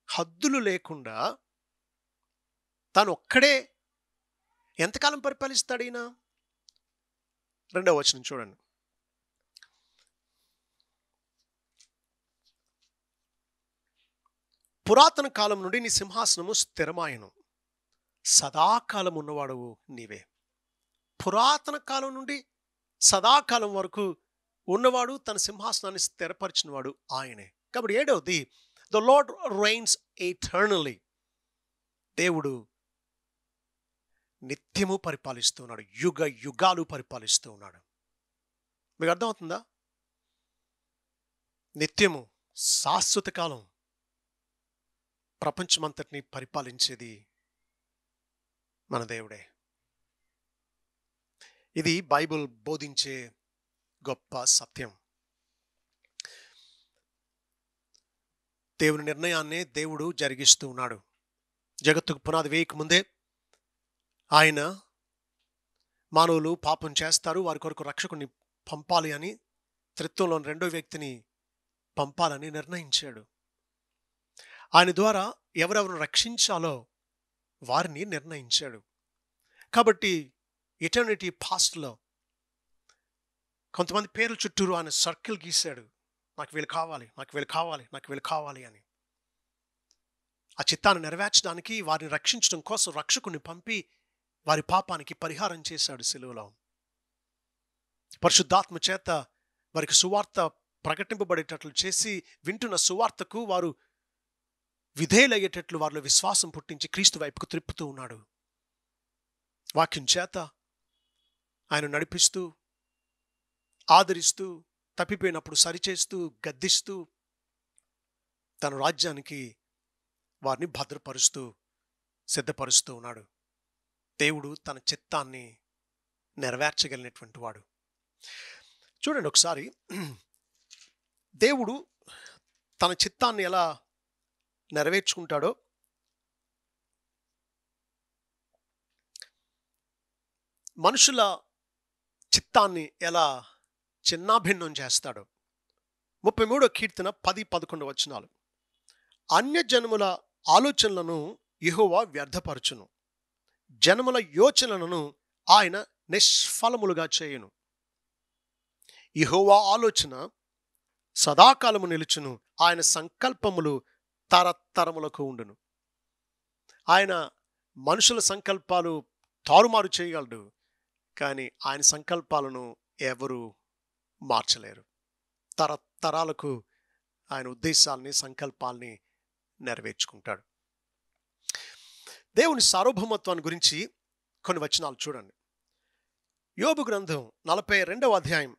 హద్దులు లేకుండా తాను ఒక్కడే ఎంతకాలం పరిపాలిస్తాడు ఈయన? 2వ వచనం చూడండి. పురాతన కాలం నుండి నీ సింహాసనము స్థిరమాయను, సదాకాలం ఉన్నవాడవు నీవే. పురాతన కాలం నుండి సదాకాలం వరకు ఉన్నవాడు, తన సింహాసనాన్ని స్థిరపరిచినవాడు ఆయనే. కాబట్టి 7వది, ద లార్డ్ రైన్స్ ఎటర్నల్లీ. దేవుడు నిత్యము పరిపాలిస్తూ ఉన్నాడు, యుగ యుగాలు పరిపాలిస్తూ ఉన్నాడు. మీకు అర్థమవుతుందా? నిత్యము, శాశ్వత కాలం ప్రపంచమంతటిని పరిపాలించేది మన దేవుడే. ఇది బైబిల్ బోధించే గొప్ప సత్యం. దేవుని నిర్ణయాన్నే దేవుడు జరిగిస్తూ ఉన్నాడు. జగత్తుకు పునాది వేయక ముందే ఆయన మానవులు పాపం చేస్తారు, వారి కొరకు రక్షకుని పంపాలి అని, త్రిత్వంలోని 2వ వ్యక్తిని పంపాలని నిర్ణయించాడు. ఆయన ద్వారా ఎవరెవరు రక్షించాలో వారిని నిర్ణయించాడు. కాబట్టి ఎటర్నిటీ పాస్ట్లో కొంతమంది పేర్ల చుట్టూరు ఆయన సర్కిల్ గీశాడు. నాకు వీళ్ళు కావాలి, నాకు వీళ్ళు కావాలి, నాకు వీళ్ళు కావాలి అని. ఆ చిత్తాన్ని నెరవేర్చడానికి, వారిని రక్షించడం కోసం రక్షకుని పంపి వారి పాపానికి పరిహారం చేశాడు సిలువలో. పరిశుద్ధాత్మ చేత వారికి సువార్త ప్రకటింపబడేటట్లు చేసి, వింటున్న సువార్తకు వారు విధేయులయ్యేటట్లు వారిలో విశ్వాసం పుట్టించి క్రీస్తు వైపుకు త్రిప్పుతూ ఉన్నాడు. వాక్యం చేత ఆయన నడిపిస్తూ, ఆదరిస్తూ, తప్పిపోయినప్పుడు సరిచేస్తూ, గద్దిస్తూ, తన రాజ్యానికి వారిని భద్రపరుస్తూ, సిద్ధపరుస్తూ ఉన్నాడు. దేవుడు తన చిత్తాన్ని నెరవేర్చగలిగినటువంటి వాడు. చూడండి ఒకసారి దేవుడు తన చిత్తాన్ని ఎలా నెరవేర్చుకుంటాడో మనుషుల చిత్తాన్ని ఎలా చిన్నాభిన్నం చేస్తాడో. 33వ కీర్తన 10-11 వచనాలు. అన్యజనముల ఆలోచనలను యెహోవా వ్యర్థపరచును, జనముల యోచనలను ఆయన నిష్ఫలములుగా చేయును. యెహోవా ఆలోచన సదాకాలము నిలుచును, ఆయన సంకల్పములు తరతరములకు ఉండును. ఆయన మనుషుల సంకల్పాలు తారుమారు చేయగలడు, కానీ ఆయన సంకల్పాలను ఎవరు మార్చలేరు. తరతరాలకు ఆయన ఉద్దేశాలని, సంకల్పాలని నెరవేర్చుకుంటాడు. దేవుని సార్వభౌమత్వాన్ని గురించి కొన్ని వచనాలు చూడండి. యోబు గ్రంథం 42వ అధ్యాయం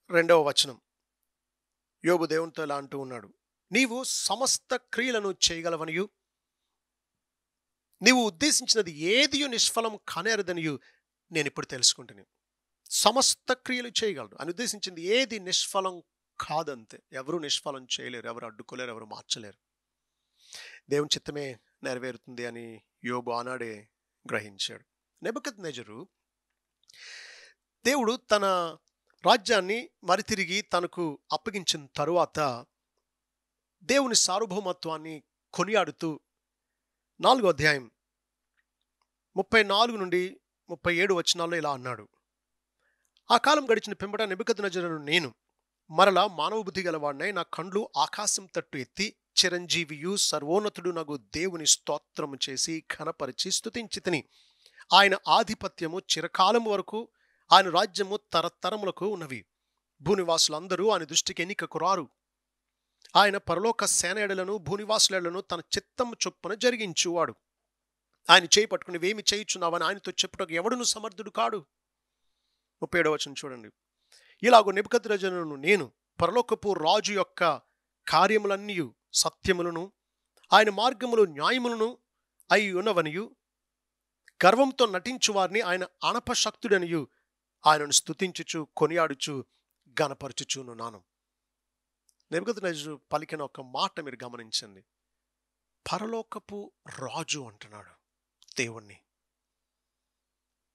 2వ వచనం. యోబు దేవునితో ఇలా అంటూ ఉన్నాడు, నీవు సమస్త క్రియలను చేయగలవనియు, నీవు ఉద్దేశించినది ఏదియు నిష్ఫలం కానేరదనియు నేను ఇప్పుడు తెలుసుకుంటున్నాను. సమస్త క్రియలు చేయగలడు అని ఉద్దేశించింది ఏది నిష్ఫలం కాదంతే. ఎవరు నిష్ఫలం చేయలేరు, ఎవరు అడ్డుకోలేరు, ఎవరు మార్చలేరు. దేవుని చిత్తమే నెరవేరుతుంది అని యోబు ఆనాడే గ్రహించాడు. నెబుకద్నెజరు దేవుడు తన రాజ్యాన్ని మరి తిరిగి తనకు అప్పగించిన తరువాత దేవుని సార్వభౌమత్వాన్ని కొనియాడుతూ 4వ అధ్యాయం 34 నుండి 37 వచనాల్లో ఇలా అన్నాడు, ఆ కాలం గడిచిన పిమ్మట నెబుకద్నెజరును నేను మరలా మానవ బుద్ధి గలవాడినై నా కండ్లు ఆకాశం తట్టు ఎత్తి చిరంజీవియు సర్వోన్నతుడు నగు దేవుని స్తోత్రము చేసి ఘనపరిచి స్తుతించితిని. ఆయన ఆధిపత్యము చిరకాలం వరకు, ఆయన రాజ్యము తరతరములకు ఉన్నవి. భూనివాసులందరూ ఆయన దృష్టికి ఎన్నికకు రారు. ఆయన పరలోక సేనయడలను భూనివాసులను తన చిత్తము చొప్పున జరిగించువాడు. ఆయన చేయి పట్టుకుని వేమి చేయుచున్నావని ఆయనతో చెప్పుటకు ఎవడును సమర్థుడు కాడు. 37వ వచనం చూడండి. ఇలాగూ నెబుకద్నెజరును నేను పరలోకపు రాజు యొక్క కార్యములన్నీ సత్యములను, ఆయన మార్గములు న్యాయములను అయి ఉన్నవనియు, గర్వంతో నటించు వారిని ఆయన అనపశక్తుడనియు ఆయనను స్తుతించుచు కొనియాడుచు గణపరచుచున్నాను. నెబుకద్నెజరు పలికిన ఒక మాట మీరు గమనించండి. పరలోకపు రాజు అంటున్నాడు దేవుణ్ణి.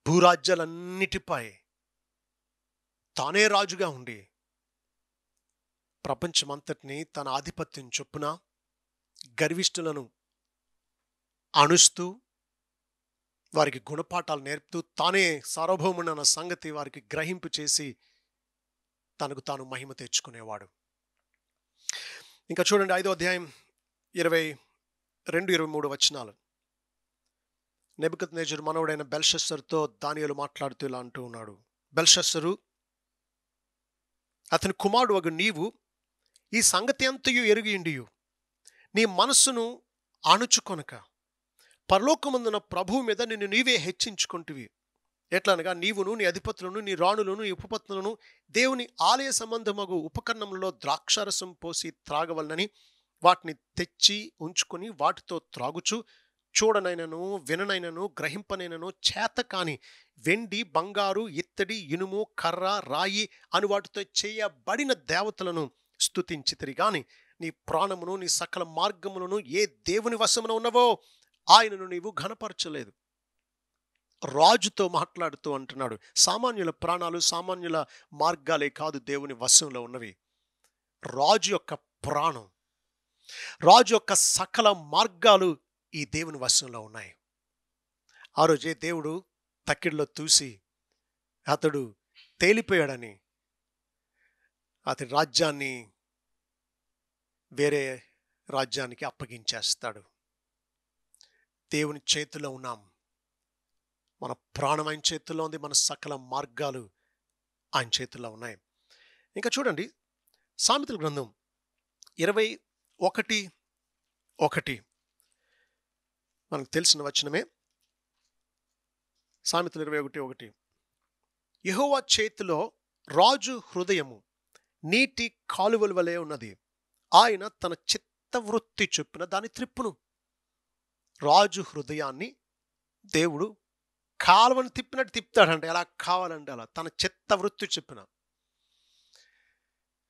భూరాజ్యాలన్నిటిపై తానే రాజుగా ఉండి ప్రపంచమంతటిని తన ఆధిపత్యం చొప్పున గర్విష్ఠులను అణుస్తూ వారికి గుణపాఠాలు నేర్పుతూ తానే సార్వభౌముడన్న సంగతి వారికి గ్రహింపు చేసి తనకు తాను మహిమ తెచ్చుకునేవాడు. ఇంకా చూడండి 5వ అధ్యాయం 22-23 వచనాలు. నెబుకద్నెజరు మనవడైన బెల్షస్సరుతో దానియేలు మాట్లాడుతూ ఇలా అంటూ ఉన్నాడు, బెల్షస్సరు, అతని కుమారుడు వగు నీవు ఈ సంగతి అంతయు ఎరుగియుండియు నీ మనస్సును అణుచుకొనక పరలోకమందున ప్రభువు మీద నిన్ను నీవే హెచ్చించుకుంటువి. ఎట్లనగా నీవును నీ అధిపతులను నీ రాణులను నీ ఉపపత్నులను దేవుని ఆలయ సంబంధమగు ఉపకరణములలో ద్రాక్షారసం పోసి త్రాగవలనని వాటిని తెచ్చి ఉంచుకొని వాటితో త్రాగుచు చూడనైనను విననైనను గ్రహింపనైనను చేత కాని వెండి బంగారు ఇత్తడి ఇనుము కర్ర రాయి అని వాటితో చేయబడిన దేవతలను స్తుతించితిరి గాని నీ ప్రాణమును నీ సకల మార్గములను ఏ దేవుని వశమున ఉన్నవో ఆయనను నీవు ఘనపరచలేదు. రాజుతో మాట్లాడుతూ అంటున్నాడు, సామాన్యుల ప్రాణాలు సామాన్యుల మార్గాలే కాదు దేవుని వశంలో ఉన్నవి. రాజు యొక్క ప్రాణం, రాజు యొక్క సకల మార్గాలు ఈ దేవుని వశంలో ఉన్నాయి. ఆ రోజే దేవుడు తక్కిడిలో చూసి అతడు తేలిపోయాడని అతడి రాజ్యాన్ని వేరే రాజ్యానికి అప్పగించేస్తాడు. దేవుని చేతిలో ఉన్నాం, మన ప్రాణం ఆయన చేతుల్లో ఉంది, మన సకల మార్గాలు ఆయన చేతుల్లో ఉన్నాయి. ఇంకా చూడండి సామెతల గ్రంథం 21:1 మనకు తెలిసిన వచనమే. సామెతలు 21:1, యెహోవా చేతిలో రాజు హృదయము నీటి కాలువల వలె ఉన్నది, ఆయన తన చిత్తవృత్తి చొప్పున దాన్ని త్రిప్పును. రాజు హృదయాన్ని దేవుడు కాలువను తిప్పినట్టు తిప్పుతాడంటే ఎలా కావాలంటే అలా, తన చిత్తవృత్తి చొప్పున.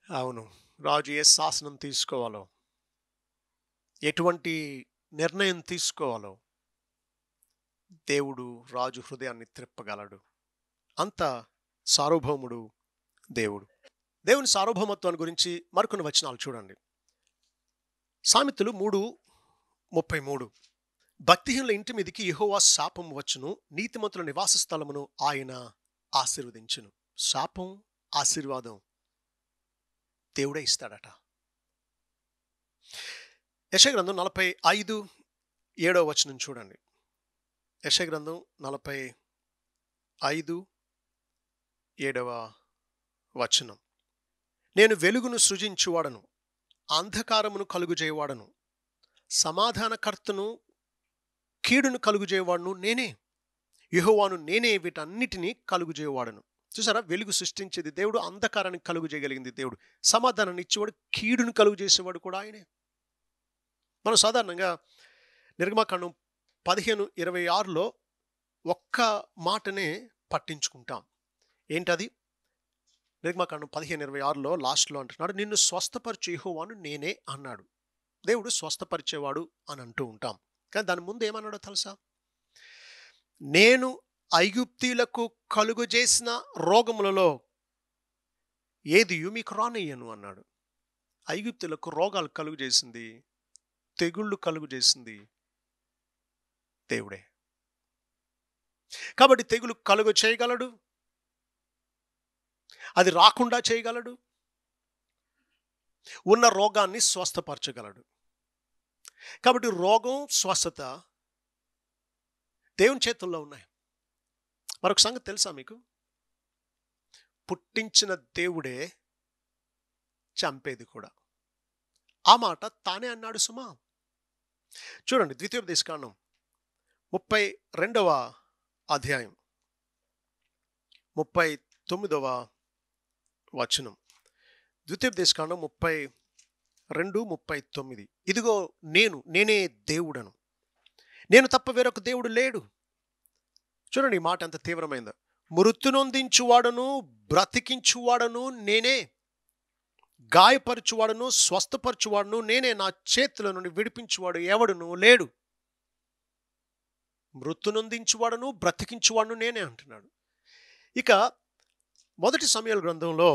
అవును. రాజు ఏ శాసనం తీసుకోవాలో, ఎటువంటి నిర్ణయం తీసుకోవాలో దేవుడు రాజు హృదయాన్ని త్రిప్పగలడు. అంత సార్వభౌముడు దేవుడు. దేవుని సార్వభౌమత్వాన్ని గురించి మరికొన్ని వచనాలు చూడండి. సామెతలు 3:33. భక్తిహీనుల ఇంటి మీదికి యెహోవా శాపం వచ్చును, నీతిమంతుల నివాస స్థలమును ఆయన ఆశీర్వదించును. శాపం, ఆశీర్వాదం దేవుడే ఇస్తాడట. యెషయా గ్రంథం 45:7 చూడండి. యెషయా గ్రంథం 45:7. నేను వెలుగును సృజించువాడను, అంధకారమును కలుగుజేయవాడను, సమాధానకర్తను కీడును కలుగుజేయవాడును నేనే. యెహోవాను నేనే వీటన్నిటినీ కలుగుజేయవాడను. చూసారా, వెలుగు సృష్టించేది దేవుడు, అంధకారాన్ని కలుగు చేయగలిగింది దేవుడు, సమాధానాన్ని ఇచ్చేవాడు, కీడును కలుగు చేసేవాడు కూడా ఆయనే. మనం సాధారణంగా నిర్గమకాండం 15:26లో ఒక్క మాటనే పట్టించుకుంటాం. ఏంటది? నిర్గమకాండం 15:26లో లాస్ట్లో అంటున్నాడు, నిన్ను స్వస్థపరిచే యెహోవాను నేనే అన్నాడు. దేవుడు స్వస్థపరిచేవాడు అని అంటూ ఉంటాం. కానీ దాని ముందు ఏమన్నాడో తెలుసా? నేను ఐగుప్తీయులకు కలుగు చేసిన రోగములలో ఏదియు మీకు రానియ్యను అన్నాడు. ఐగుప్తీయులకు రోగాలు కలుగు చేసింది, తెగుళ్ళు కలుగు చేసింది దేవుడే. కాబట్టి తెగులు కలుగు చేయగలడు, అది రాకుండా చేయగలడు, ఉన్న రోగాన్ని స్వస్థపరచగలడు. కాబట్టి రోగం, స్వస్థత దేవుని చేతుల్లో ఉన్నాయి. మరొక సంగతి తెలుసా మీకు? పుట్టించిన దేవుడే చంపేది కూడా. ఆ మాట తానే అన్నాడు సుమా. చూడండి, ద్వితీయోపదేశకాండం 32:39. 39. ద్వితీయోపదేశకాండం 32:39. ఇదిగో నేనే దేవుడను, నేను తప్ప వేరొక దేవుడు లేడు. చూడండి ఈ మాట ఎంత తీవ్రమైందో. మృత్యునొందించువాడను, బ్రతికించువాడను నేనే, గాయపరచువాడను, స్వస్థపరచువాడను నేనే, నా చేతుల నుండి విడిపించువాడు ఎవడును లేడు. మృత్యునొందించువాడను, బ్రతికించువాడను నేనే అంటున్నాడు. ఇక మొదటి సమూయేలు గ్రంథంలో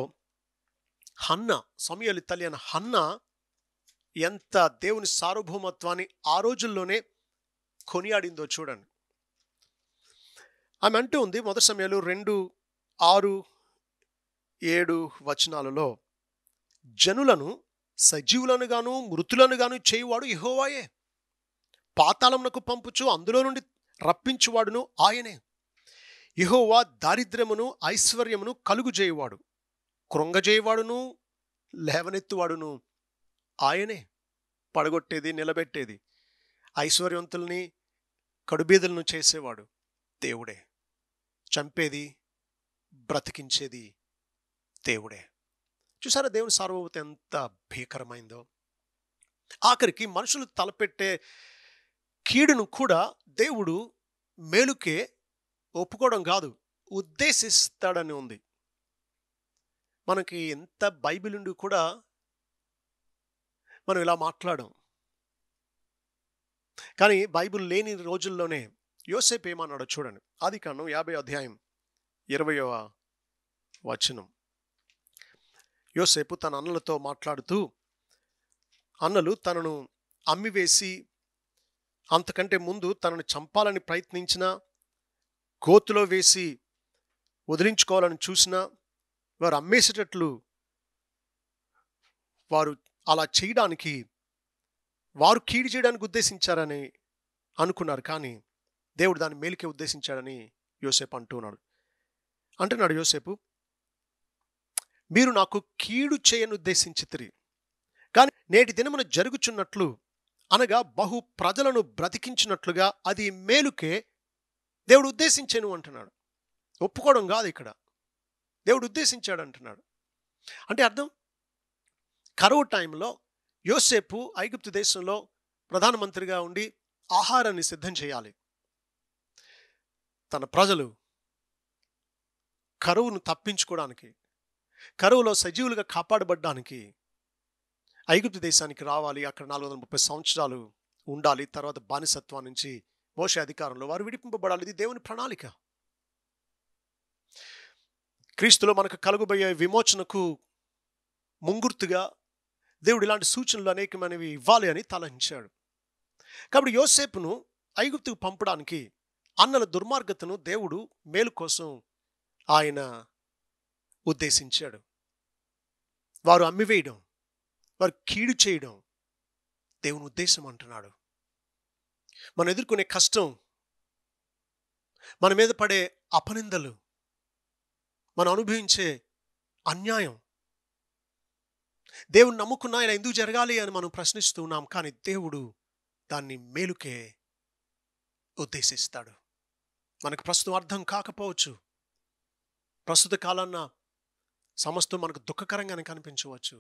హన్నా, సమూయేలు తల్లి అయిన హన్నా ఎంత దేవుని సార్వభౌమత్వాన్ని ఆ రోజుల్లోనే కొనియాడిందో చూడండి. ఆమె అంటూ ఉంది, మొదటి సమూయేలు 2:6-7 జనులను సజీవులను గాను మృతులను గాను చేయువాడు యెహోవాయే, పాతాళమునకు పంపుచు అందులో నుండి రప్పించువాడును ఆయనే. యెహోవా దారిద్ర్యమును ఐశ్వర్యమును కలుగుజేయువాడు, కృంగజేయువాడును లేవనెత్తువాడును ఆయనే. పడగొట్టేది, నిలబెట్టేది, ఐశ్వర్యవంతుల్ని కడుబీదలను చేసేవాడు దేవుడే. చంపేది, బ్రతికించేది దేవుడే. చూసారా దేవుని సార్వభౌమత ఎంత భీకరమైందో. ఆఖరికి మనుషులు తలపెట్టే కీడును కూడా దేవుడు మేలుకే ఒప్పుకోవడం కాదు, ఉద్దేశిస్తాడని ఉంది. మనకి ఎంత బైబిల్ ఉండి కూడా మనం ఇలా మాట్లాడం. కానీ బైబిల్ లేని రోజుల్లోనే యోసేపు ఏమన్నాడో చూడండి. ఆదికాండం 50:20. యోసేపు తన అన్నలతో మాట్లాడుతూ, అన్నలు తనను అమ్మివేసి అంతకంటే ముందు తనను చంపాలని ప్రయత్నించిన, గోతులో వేసి వదిలించుకోవాలని చూసినా వారు అమ్మేసేటట్లు వారు అలా చేయడానికి, వారు కీడు చేయడానికి ఉద్దేశించారని అనుకున్నారు. కానీ దేవుడు దాన్ని మేలుకే ఉద్దేశించాడని యోసేపు అంటున్నాడు యోసేపు, మీరు నాకు కీడు చేయను ఉద్దేశించితిరి, కానీ నేటి దినమున జరుగుచున్నట్లు అనగా బహు ప్రజలను బ్రతికించినట్లుగా అది మేలుకే దేవుడు ఉద్దేశించాను అంటున్నాడు. ఒప్పుకోవడం కాదు ఇక్కడ, దేవుడు ఉద్దేశించాడు అంటున్నాడు. అంటే అర్థం, కరువు టైంలో యోసేపు ఐగుప్తు దేశంలో ప్రధానమంత్రిగా ఉండి ఆహారాన్ని సిద్ధం చేయాలి. తన ప్రజలు కరువును తప్పించుకోవడానికి, కరువులో సజీవులుగా కాపాడబడ్డానికి ఐగుప్తు దేశానికి రావాలి, అక్కడ 430 సంవత్సరాలు ఉండాలి, తర్వాత బానిసత్వం నుంచి మోషే అధికారంలో వారు విడిపింపబడాలి. ఇది దేవుని ప్రణాళిక. క్రీస్తులో మనకు కలుగబోయే విమోచనకు ముంగుర్తుగా దేవుడు ఇలాంటి సూచనలు అనేకమైనవి ఇవ్వాలి అని తలంచాడు. కాబట్టి యోసేపును ఐగుప్తుకు పంపడానికి అన్నల దుర్మార్గతను దేవుడు మేలు కోసం ఆయన ఉద్దేశించాడు. వారు అమ్మివేయడం, వారు కీడు చేయడం దేవుని ఉద్దేశం అంటున్నాడు. మనం ఎదుర్కొనే కష్టం, మన మీద పడే అపనిందలు, మనం అనుభవించే అన్యాయం, దేవుని నమ్ముకున్నా ఇలా ఎందుకు జరగాలి అని మనం ప్రశ్నిస్తూ ఉన్నాం. కానీ దేవుడు దాన్ని మేలుకే ఉద్దేశిస్తాడు. మనకు ప్రస్తుతం అర్థం కాకపోవచ్చు, ప్రస్తుత కాలాన్న సమస్తం మనకు దుఃఖకరంగానే కనిపించవచ్చు,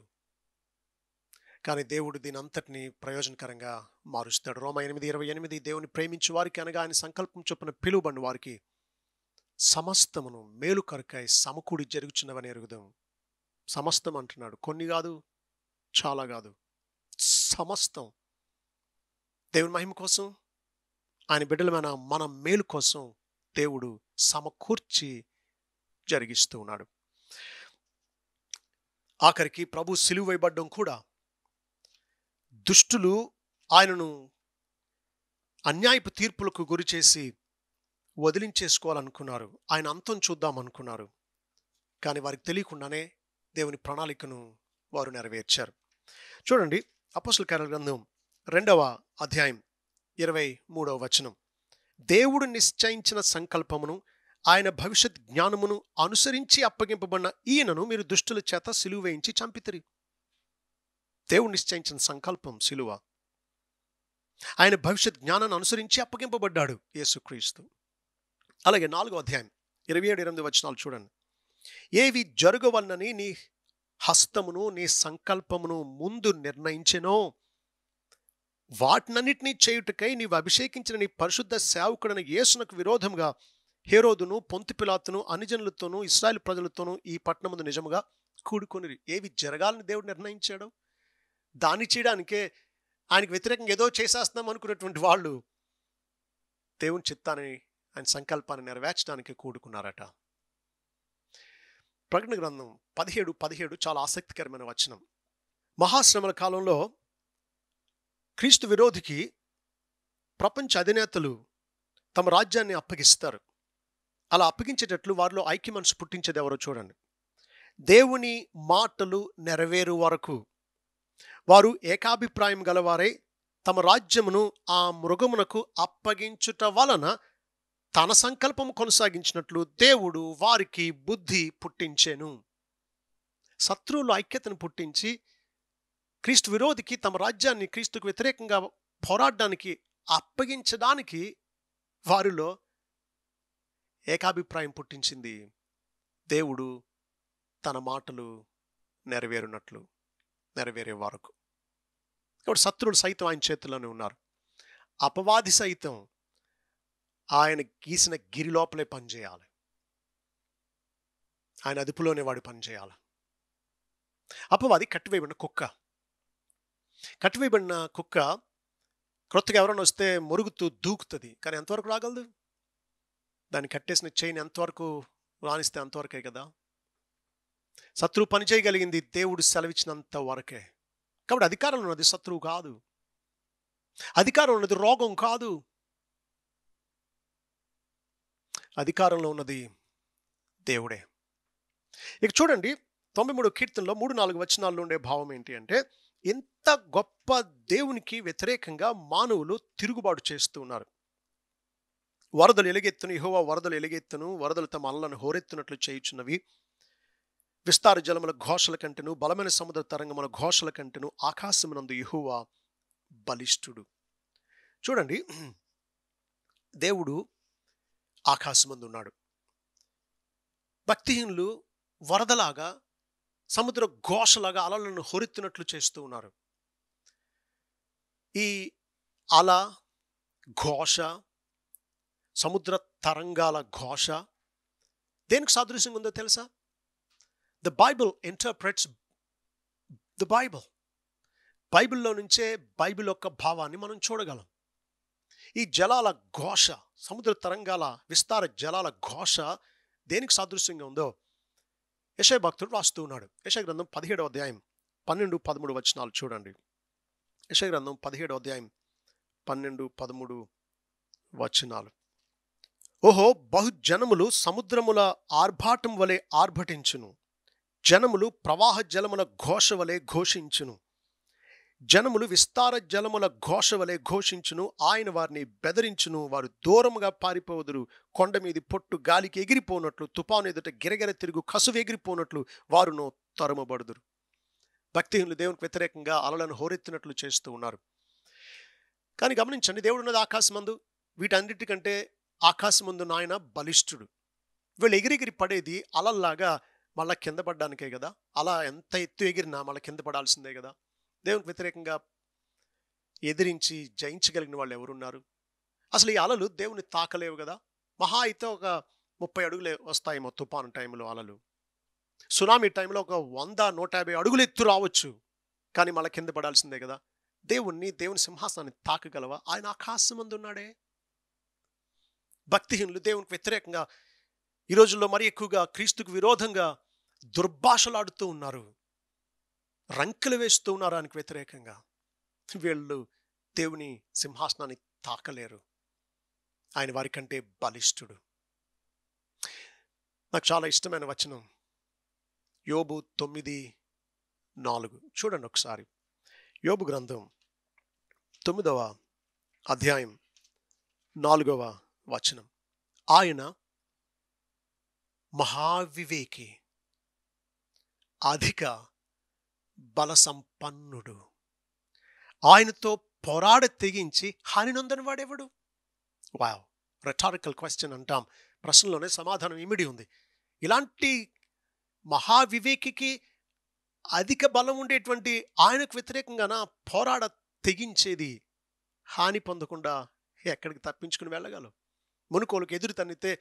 కానీ దేవుడు దీని అంతటిని ప్రయోజనకరంగా మారుస్తాడు. రోమా 8:28 దేవుని ప్రేమించు వారికి అనగా ఆయన సంకల్పం చొప్పున పిలువబడిన వారికి సమస్తమును మేలు కొరకై సమకూడి జరుగుచున్నవని ఎరుగుదాం. సమస్తం అంటున్నాడు, కొన్ని కాదు, చాలా కాదు, సమస్తం దేవుని మహిమ కోసం, ఆయన బిడ్డలమైన మన మేలు కోసం దేవుడు సమకూర్చి జరిగిస్తూ ఉన్నాడు. ఆఖరికి ప్రభు సిలువ వేయబడ్డం కూడా దుష్టులు ఆయనను అన్యాయపు తీర్పులకు గురి చేసి వదిలించేసుకోవాలనుకున్నారు, ఆయన అంతం చూద్దాం అనుకున్నారు. కానీ వారికి తెలియకుండానే దేవుని ప్రణాళికను వారు నెరవేర్చారు. చూడండి, అపోస్తలుల కార్యాల గ్రంథం 2వ అధ్యాయం 23వ వచనం. దేవుడు నిశ్చయించిన సంకల్పమును ఆయన భవిష్యత్ జ్ఞానమును అనుసరించి అప్పగింపబడిన ఈయనను మీరు దుష్టుల చేత సిలువ వేయించి చంపితిరి. దేవుడు నిశ్చయించిన సంకల్పం సిలువ. ఆయన భవిష్యత్ జ్ఞానాన్ని అనుసరించి అప్పగింపబడ్డాడు యేసుక్రీస్తు. అలాగే 4వ అధ్యాయం 27-28 వచనాలు చూడండి. ఏవి జరగవలనని నీ హస్తమును నీ సంకల్పమును ముందు నిర్ణయించెనో వాటినన్నిటినీ చేయుటకై నీవు అభిషేకించిన నీ పరిశుద్ధ సేవకుడైన యేసునకు విరోధముగా హేరోదును పొంతి పిలాతును అన్యజనులతోనూ ఇశ్రాయేలు ప్రజలతోనూ ఈ పట్టణముందు నిజముగా కూడుకొనిరి. ఏవి జరగాలని దేవుడు నిర్ణయించాడు, దాన్ని చేయడానికే ఆయనకు వ్యతిరేకంగా ఏదో చేసేస్తున్నాం అనుకున్నటువంటి వాళ్ళు దేవుని చిత్తాన్ని, ఆయన సంకల్పాన్ని నెరవేర్చడానికి కూడుకున్నారట. ప్రకటన గ్రంథం 17:17 చాలా ఆసక్తికరమైన వచనం. మహాశ్రమల కాలంలో క్రీస్తు విరోధికి ప్రపంచ అధినేతలు తమ రాజ్యాన్ని అప్పగిస్తారు. అలా అప్పగించేటట్లు వారిలో ఐక్య మనసు పుట్టించేది ఎవరో చూడండి. దేవుని మాటలు నెరవేరు వరకు వారు ఏకాభిప్రాయం గలవారై తమ రాజ్యమును ఆ మృగమునకు అప్పగించుట వలన తన సంకల్పం కొనసాగించినట్లు దేవుడు వారికి బుద్ధి పుట్టించెను. శత్రువులు ఐక్యతను పుట్టించి క్రీస్తు విరోధికి తమ రాజ్యాన్ని క్రీస్తుకు వ్యతిరేకంగా పోరాడడానికి అప్పగించడానికి వారిలో ఏకాభిప్రాయం పుట్టించింది దేవుడు తన మాటలు నెరవేరే వరకు. కాబట్టి శత్రువులు సైతం ఆయన చేతుల్లోనే ఉన్నారు. అపవాది సైతం ఆయన గీసిన గిరి లోపలే పనిచేయాలి, ఆయన అదుపులోనే వాడు పనిచేయాలి. అపవాది కట్టివేయబడిన కుక్క. కట్టివేయబడిన కుక్క క్రొత్తగా ఎవరైనా వస్తే మొరుగుతూ దూకుతుంది, కానీ ఎంతవరకు రాగలదు? దాన్ని కట్టేసిన చైన్ ఎంతవరకు రాణిస్తే అంతవరకే కదా. శత్రువు పని చేయగలిగింది దేవుడు సెలవిచ్చినంత వరకే. కాబట్టి అధికారంలో ఉన్నది శత్రువు కాదు, అధికారంలో ఉన్నది రోగం కాదు, అధికారంలో ఉన్నది దేవుడే. ఇక చూడండి, 93వ కీర్తనలో 3-4 వచనాల్లో ఉండే భావం ఏంటి అంటే, ఎంత గొప్ప దేవునికి వ్యతిరేకంగా మానవులు తిరుగుబాటు చేస్తూ ఉన్నారు. వరదలు ఎలుగెత్తును, యెహోవా వరదలు ఎలుగెత్తును, వరదలు తమ అలలను హోరెత్తునట్లు చేయుచున్నవి. విస్తార జలముల ఘోషల కంటెను, బలమైన సముద్ర తరంగముల ఘోషల కంటెను ఆకాశమునందు యెహోవా బలిష్ఠుడు. చూడండి, దేవుడు ఆకాశమందు ఉన్నాడు. భక్తిహీనులు వరదలాగా సముద్ర ఘోషలాగా అలలను హోరెత్తునట్లు చేస్తూ ఉన్నారు. ఈ అల ఘోష, సముద్ర తరంగాల ఘోష దేనికి సాదృశ్యంగా ఉందో తెలుసా? The Bible interprets the Bible. బైబిల్లో నుంచే బైబిల్ యొక్క భావాన్ని మనం చూడగలం. ఈ జలాల ఘోష, సముద్ర తరంగాల విస్తార జలాల ఘోష దేనికి సాదృశ్యంగా ఉందో యెషయా భక్తుడు రాస్తూ ఉన్నాడు. యెషయా గ్రంథం 17వ అధ్యాయం 12, 13 వచనాలు చూడండి. యెషయా గ్రంథం 17వ అధ్యాయం 12, 13 వచనాలు. ఓహో, బహుజనములు సముద్రముల ఆర్భాటం వలె ఆర్భటించును, జనములు ప్రవాహ జలముల ఘోష వలె ఘోషించును. జనములు విస్తార జలముల ఘోష వలె ఘోషించును, ఆయన వారిని బెదిరించును. వారు దూరముగా పారిపోదురు. కొండ మీది పొట్టు గాలికి ఎగిరిపోనట్లు, తుపాను ఎదుట గిరగిర తిరుగు కసువు ఎగిరిపోనట్లు వారును తరుమబడుదురు. భక్తిహీనులు దేవునికి వ్యతిరేకంగా అలలను హోరెత్తినట్లు చేస్తూ ఉన్నారు. కానీ గమనించండి, దేవుడు ఉన్నది ఆకాశమందు. వీటన్నిటికంటే ఆకాశమందు నాయన బలిష్ఠుడు. వీళ్ళు ఎగిరెగిరి పడేది అలల్లాగా మళ్ళా కింద పడ్డానికే కదా. అలా ఎంత ఎత్తు ఎగిరినా మళ్ళీ కింద పడాల్సిందే కదా. దేవునికి వ్యతిరేకంగా ఎదిరించి జయించగలిగిన వాళ్ళు ఎవరున్నారు? అసలు ఈ అలలు దేవుని తాకలేవు కదా. మహా అయితే ఒక 30 అడుగులే వస్తాయేమో తుఫాను టైంలో అలలు. సునామీ టైంలో ఒక 100-150 అడుగులు ఎత్తు రావచ్చు, కానీ మళ్ళీ కింద పడాల్సిందే కదా. దేవుని సింహాసనాన్ని తాకగలవా? ఆయన ఆకాశమందు ఉన్నాడే. భక్తిహీనులు దేవునికి వ్యతిరేకంగా ఈ రోజుల్లో మరి ఎక్కువగా క్రీస్తుకు విరోధంగా దుర్భాషలాడుతూ ఉన్నారు, రంకెలు వేస్తూ ఉన్నారు ఆయనకు వ్యతిరేకంగా. వీళ్ళు దేవుని సింహాసనాన్ని తాకలేరు. ఆయన వారికంటే బలిష్ఠుడు. నాకు చాలా ఇష్టమైన వచనం యోబు 9:4 చూడండి ఒకసారి. యోబు గ్రంథం 9వ అధ్యాయం 4వ వచనం. ఆయన మహావివేకి, అధిక బలసంపన్నుడు, ఆయనతో పోరాడ తెగించి హాని నొందని వాడెవడు? వావ్, రెటారికల్ క్వశ్చన్ అంటాం. ప్రశ్నలోనే సమాధానం ఇమిడి ఉంది. ఇలాంటి మహావివేకికి అధిక బలం ఉండేటువంటి ఆయనకు వ్యతిరేకంగా పోరాడ తెగించేది హాని పొందకుండా ఎక్కడికి తప్పించుకుని వెళ్ళగలవు? మునుకోలకు ఎదురు తన్నితే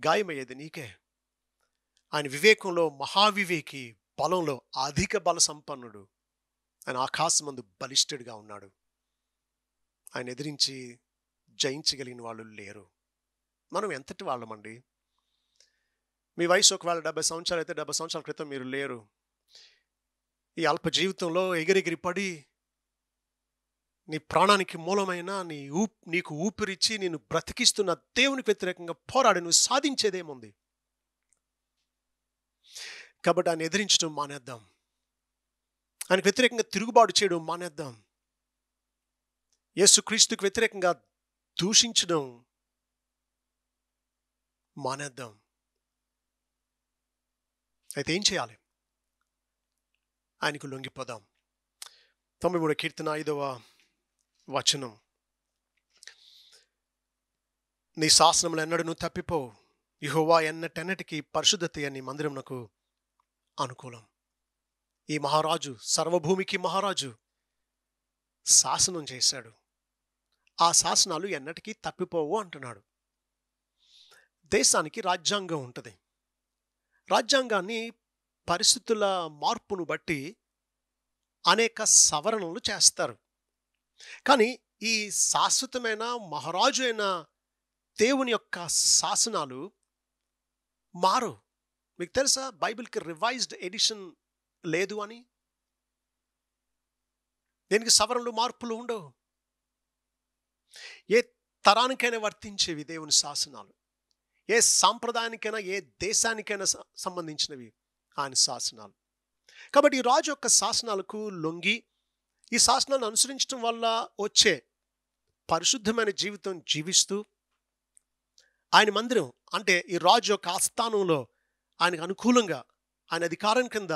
గాయమయ్యేది నీకే. ఆయన వివేకంలో మహావివేకి, బలంలో అధిక బల సంపన్నుడు. ఆయన ఆకాశమందు బలిష్ఠుడిగా ఉన్నాడు. ఆయన ఎదిరించి జయించగలిగిన వాళ్ళు లేరు. మనం ఎంతటి వాళ్ళమండి? మీ వయసు ఒకవేళ 70 సంవత్సరాలు అయితే 70 సంవత్సరాల క్రితం మీరు లేరు. ఈ అల్ప జీవితంలో ఎగిరెగిరి పడి నీ ప్రాణానికి మూలమైన నీకు ఊపిరిచ్చి నేను బ్రతికిస్తున్న దేవునికి వ్యతిరేకంగా పోరాడి నువ్వు సాధించేదేముంది? కాబట్టి ఆయన ఎదిరించడం మానేద్దాం. ఆయనకు వ్యతిరేకంగా తిరుగుబాటు చేయడం మానేద్దాం. యేసుక్రీస్తుకు వ్యతిరేకంగా దూషించడం మానేద్దాం. అయితే ఏం చేయాలి? ఆయనకు లొంగిపోదాం. 93వ కీర్తన 5వ వచనం. నీ శాసనములు ఎన్నడూ తప్పిపో, యెహోవా ఎన్నటెన్నటికి పరిశుద్ధత నీ మందిరమునకు అనుకూలం. ఈ మహారాజు, సర్వభూమికి మహారాజు శాసనం చేశాడు. ఆ శాసనాలు ఎన్నటికీ తప్పిపోవు అంటున్నాడు. దేశానికి రాజ్యాంగం ఉంటుంది. రాజ్యాంగాన్ని పరిస్థితుల మార్పును బట్టి అనేక సవరణలు చేస్తారు. కానీ ఈ శాశ్వతమైన మహారాజు అయిన దేవుని యొక్క శాసనాలు మారు. మీకు తెలుసా బైబిల్కి రివైజ్డ్ ఎడిషన్ లేదు అని? దీనికి సవరణలు మార్పులు ఉండవు. ఏ తరానికైనా వర్తించేవి దేవుని శాసనాలు. ఏ సాంప్రదాయానికైనా ఏ దేశానికైనా సంబంధించినవి ఆయన శాసనాలు. కాబట్టి ఈ రాజు యొక్క శాసనాలకు లొంగి ఈ శాసనాలను అనుసరించడం వల్ల వచ్చే పరిశుద్ధమైన జీవితం జీవిస్తూ ఆయన మందిరం అంటే ఈ రాజు యొక్క ఆస్థానంలో ఆయనకు అనుకూలంగా, ఆయన అధికారం కింద,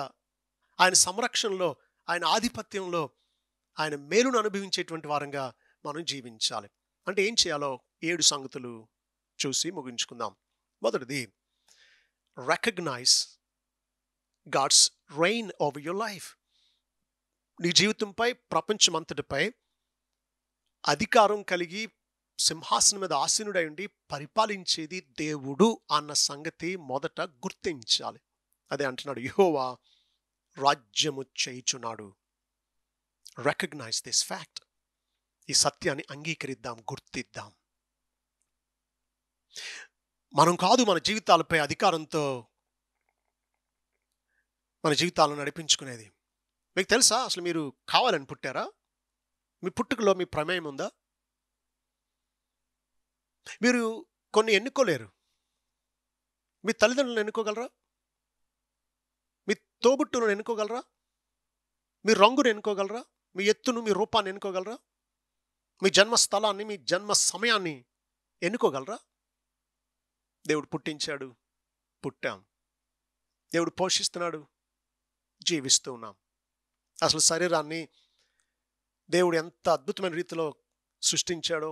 ఆయన సంరక్షణలో, ఆయన ఆధిపత్యంలో ఆయన మేలును అనుభవించేటువంటి వారంగా మనం జీవించాలి. అంటే ఏం చేయాలో 7 సంగతులు చూసి ముగించుకుందాం. మొదటిది, recognise God's reign over your life. నీ జీవితంపై, ప్రపంచమంతటిపై అధికారం కలిగి సింహాసనం మీద ఆసీనుడై ఉండి పరిపాలించేది దేవుడు అన్న సంగతి మొదట గుర్తించాలి. అదే అంటున్నాడు, యెహోవా రాజ్యము చేయుచున్నాడు. Recognise this fact. ఈ సత్యాన్ని అంగీకరిద్దాం, గుర్తిద్దాం. మనం కాదు మన జీవితాలపై అధికారంతో మన జీవితాలను నడిపించుకునేది. మీకు తెలుసా, అసలు మీరు కావాలని పుట్టారా? మీ పుట్టుకలో మీ ప్రమేయం ఉందా? మీరు కొన్ని ఎన్నుకోలేరు. మీ తల్లిదండ్రులను ఎన్నుకోగలరా? మీ తోబుట్టులను ఎన్నుకోగలరా? మీ రంగును ఎన్నుకోగలరా? మీ ఎత్తును, మీ రూపాన్ని ఎన్నుకోగలరా? మీ జన్మస్థలాన్ని, మీ జన్మ సమయాన్ని ఎన్నుకోగలరా? దేవుడు పుట్టించాడు, పుట్టాం. దేవుడు పోషిస్తున్నాడు, జీవిస్తూ ఉన్నాం. అసలు శరీరాన్ని దేవుడు ఎంత అద్భుతమైన రీతిలో సృష్టించాడో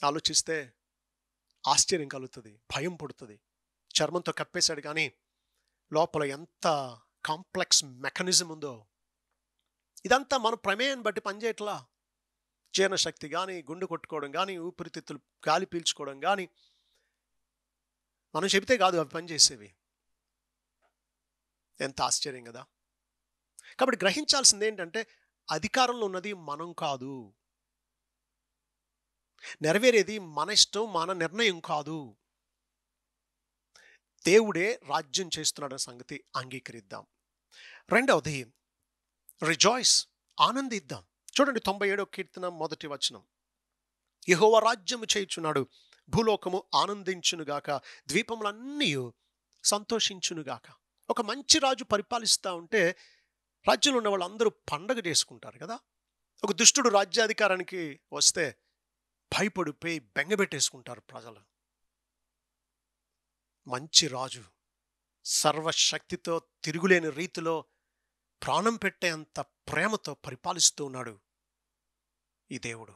ఆలోచిస్తే ఆశ్చర్యం కలుగుతుంది, భయం పుడుతుంది. చర్మంతో కప్పేశాడు, కానీ లోపల ఎంత కాంప్లెక్స్ మెకానిజం ఉందో. ఇదంతా మన ప్రమేయాన్ని బట్టి పనిచేయట్లా. జీర్ణశక్తి కానీ, గుండె కొట్టుకోవడం కానీ, ఊపిరితిత్తులు గాలి పీల్చుకోవడం కానీ, మనం చెబితే కాదు అవి పనిచేసేవి. ఎంత ఆశ్చర్యం కదా. కాబట్టి గ్రహించాల్సింది ఏంటంటే, అధికారంలో ఉన్నది మనం కాదు, నెరవేరేది మన ఇష్టం, మన నిర్ణయం కాదు. దేవుడే రాజ్యం చేస్తున్నాడన్న సంగతి అంగీకరిద్దాం. రెండవది, రిజాయిస్, ఆనందిద్దాం. చూడండి 97వ కీర్తన 1వ వచనం. యెహోవా రాజ్యము చేయుచున్నాడు, భూలోకము ఆనందించునుగాక, ద్వీపములన్నీ సంతోషించునుగాక. ఒక మంచి రాజు పరిపాలిస్తూ ఉంటే రాజ్యంలో ఉన్న వాళ్ళందరూ పండగ చేసుకుంటారు కదా. ఒక దుష్టుడు రాజ్యాధికారానికి వస్తే భయపడిపోయి బెంగబెట్టేసుకుంటారు ప్రజలు. మంచి రాజు సర్వశక్తితో, తిరుగులేని రీతిలో, ప్రాణం పెట్టేంత ప్రేమతో పరిపాలిస్తూ ఉన్నాడు ఈ దేవుడు.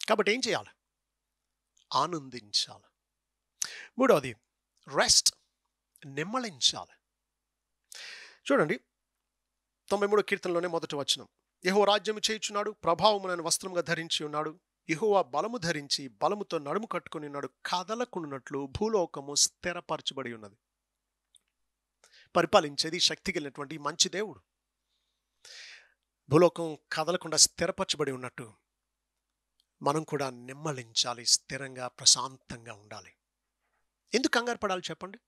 కాబట్టి ఏం చేయాలి? ఆనందించాలి. మూడవది, రెస్ట్, నిమ్మళించాలి. చూడండి 93వ కీర్తనలోనే 1వ వచనం. యెహోవా రాజ్యము చేయుచున్నాడు, ప్రభావమునైన వస్త్రముగా ధరించి ఉన్నాడు. యెహోవా బలము ధరించి బలముతో నడుము కట్టుకుని ఉన్నాడు, కదలకుండునట్లు భూలోకము స్థిరపరచబడి ఉన్నది. పరిపాలించేది శక్తి కలిగినటువంటి మంచి దేవుడు. భూలోకం కదలకుండా స్థిరపరచబడి ఉన్నట్టు మనం కూడా నిమ్మళించాలి, స్థిరంగా, ప్రశాంతంగా ఉండాలి. ఎందుకు కంగారు పడాలి చెప్పండి?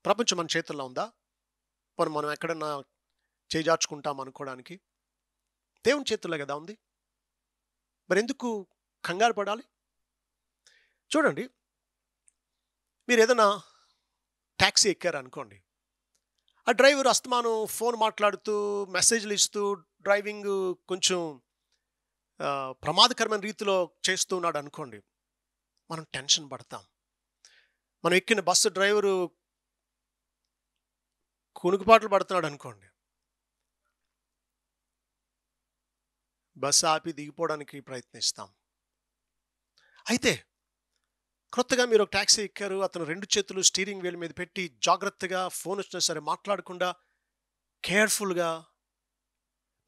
ప్రపంచం మన చేతుల్లో ఉందా? మనం ఎక్కడన్నా చేజార్చుకుంటాం అనుకోవడానికి? దేవుని చేతుల్లో కదా ఉంది. మరి ఎందుకు కంగారు పడాలి? చూడండి, మీరు ఏదైనా ట్యాక్సీ ఎక్కారు అనుకోండి, ఆ డ్రైవర్ అస్తమానం ఫోన్ మాట్లాడుతూ, మెసేజ్లు ఇస్తూ, డ్రైవింగ్ కొంచెం ప్రమాదకరమైన రీతిలో చేస్తూ ఉన్నాడు అనుకోండి, మనం టెన్షన్ పడతాం. మనం ఎక్కిన బస్సు డ్రైవరు కునుకుపాట్లు పడుతున్నాడు అనుకోండి, బస్సు ఆపి దిగిపోవడానికి ప్రయత్నిస్తాం. అయితే కొత్తగా మీరు ఒక ట్యాక్సీ ఎక్కారు, అతను 2 చేతులు స్టీరింగ్ వీల్ మీద పెట్టి జాగ్రత్తగా, ఫోన్ వచ్చినా సరే మాట్లాడకుండా కేర్ఫుల్గా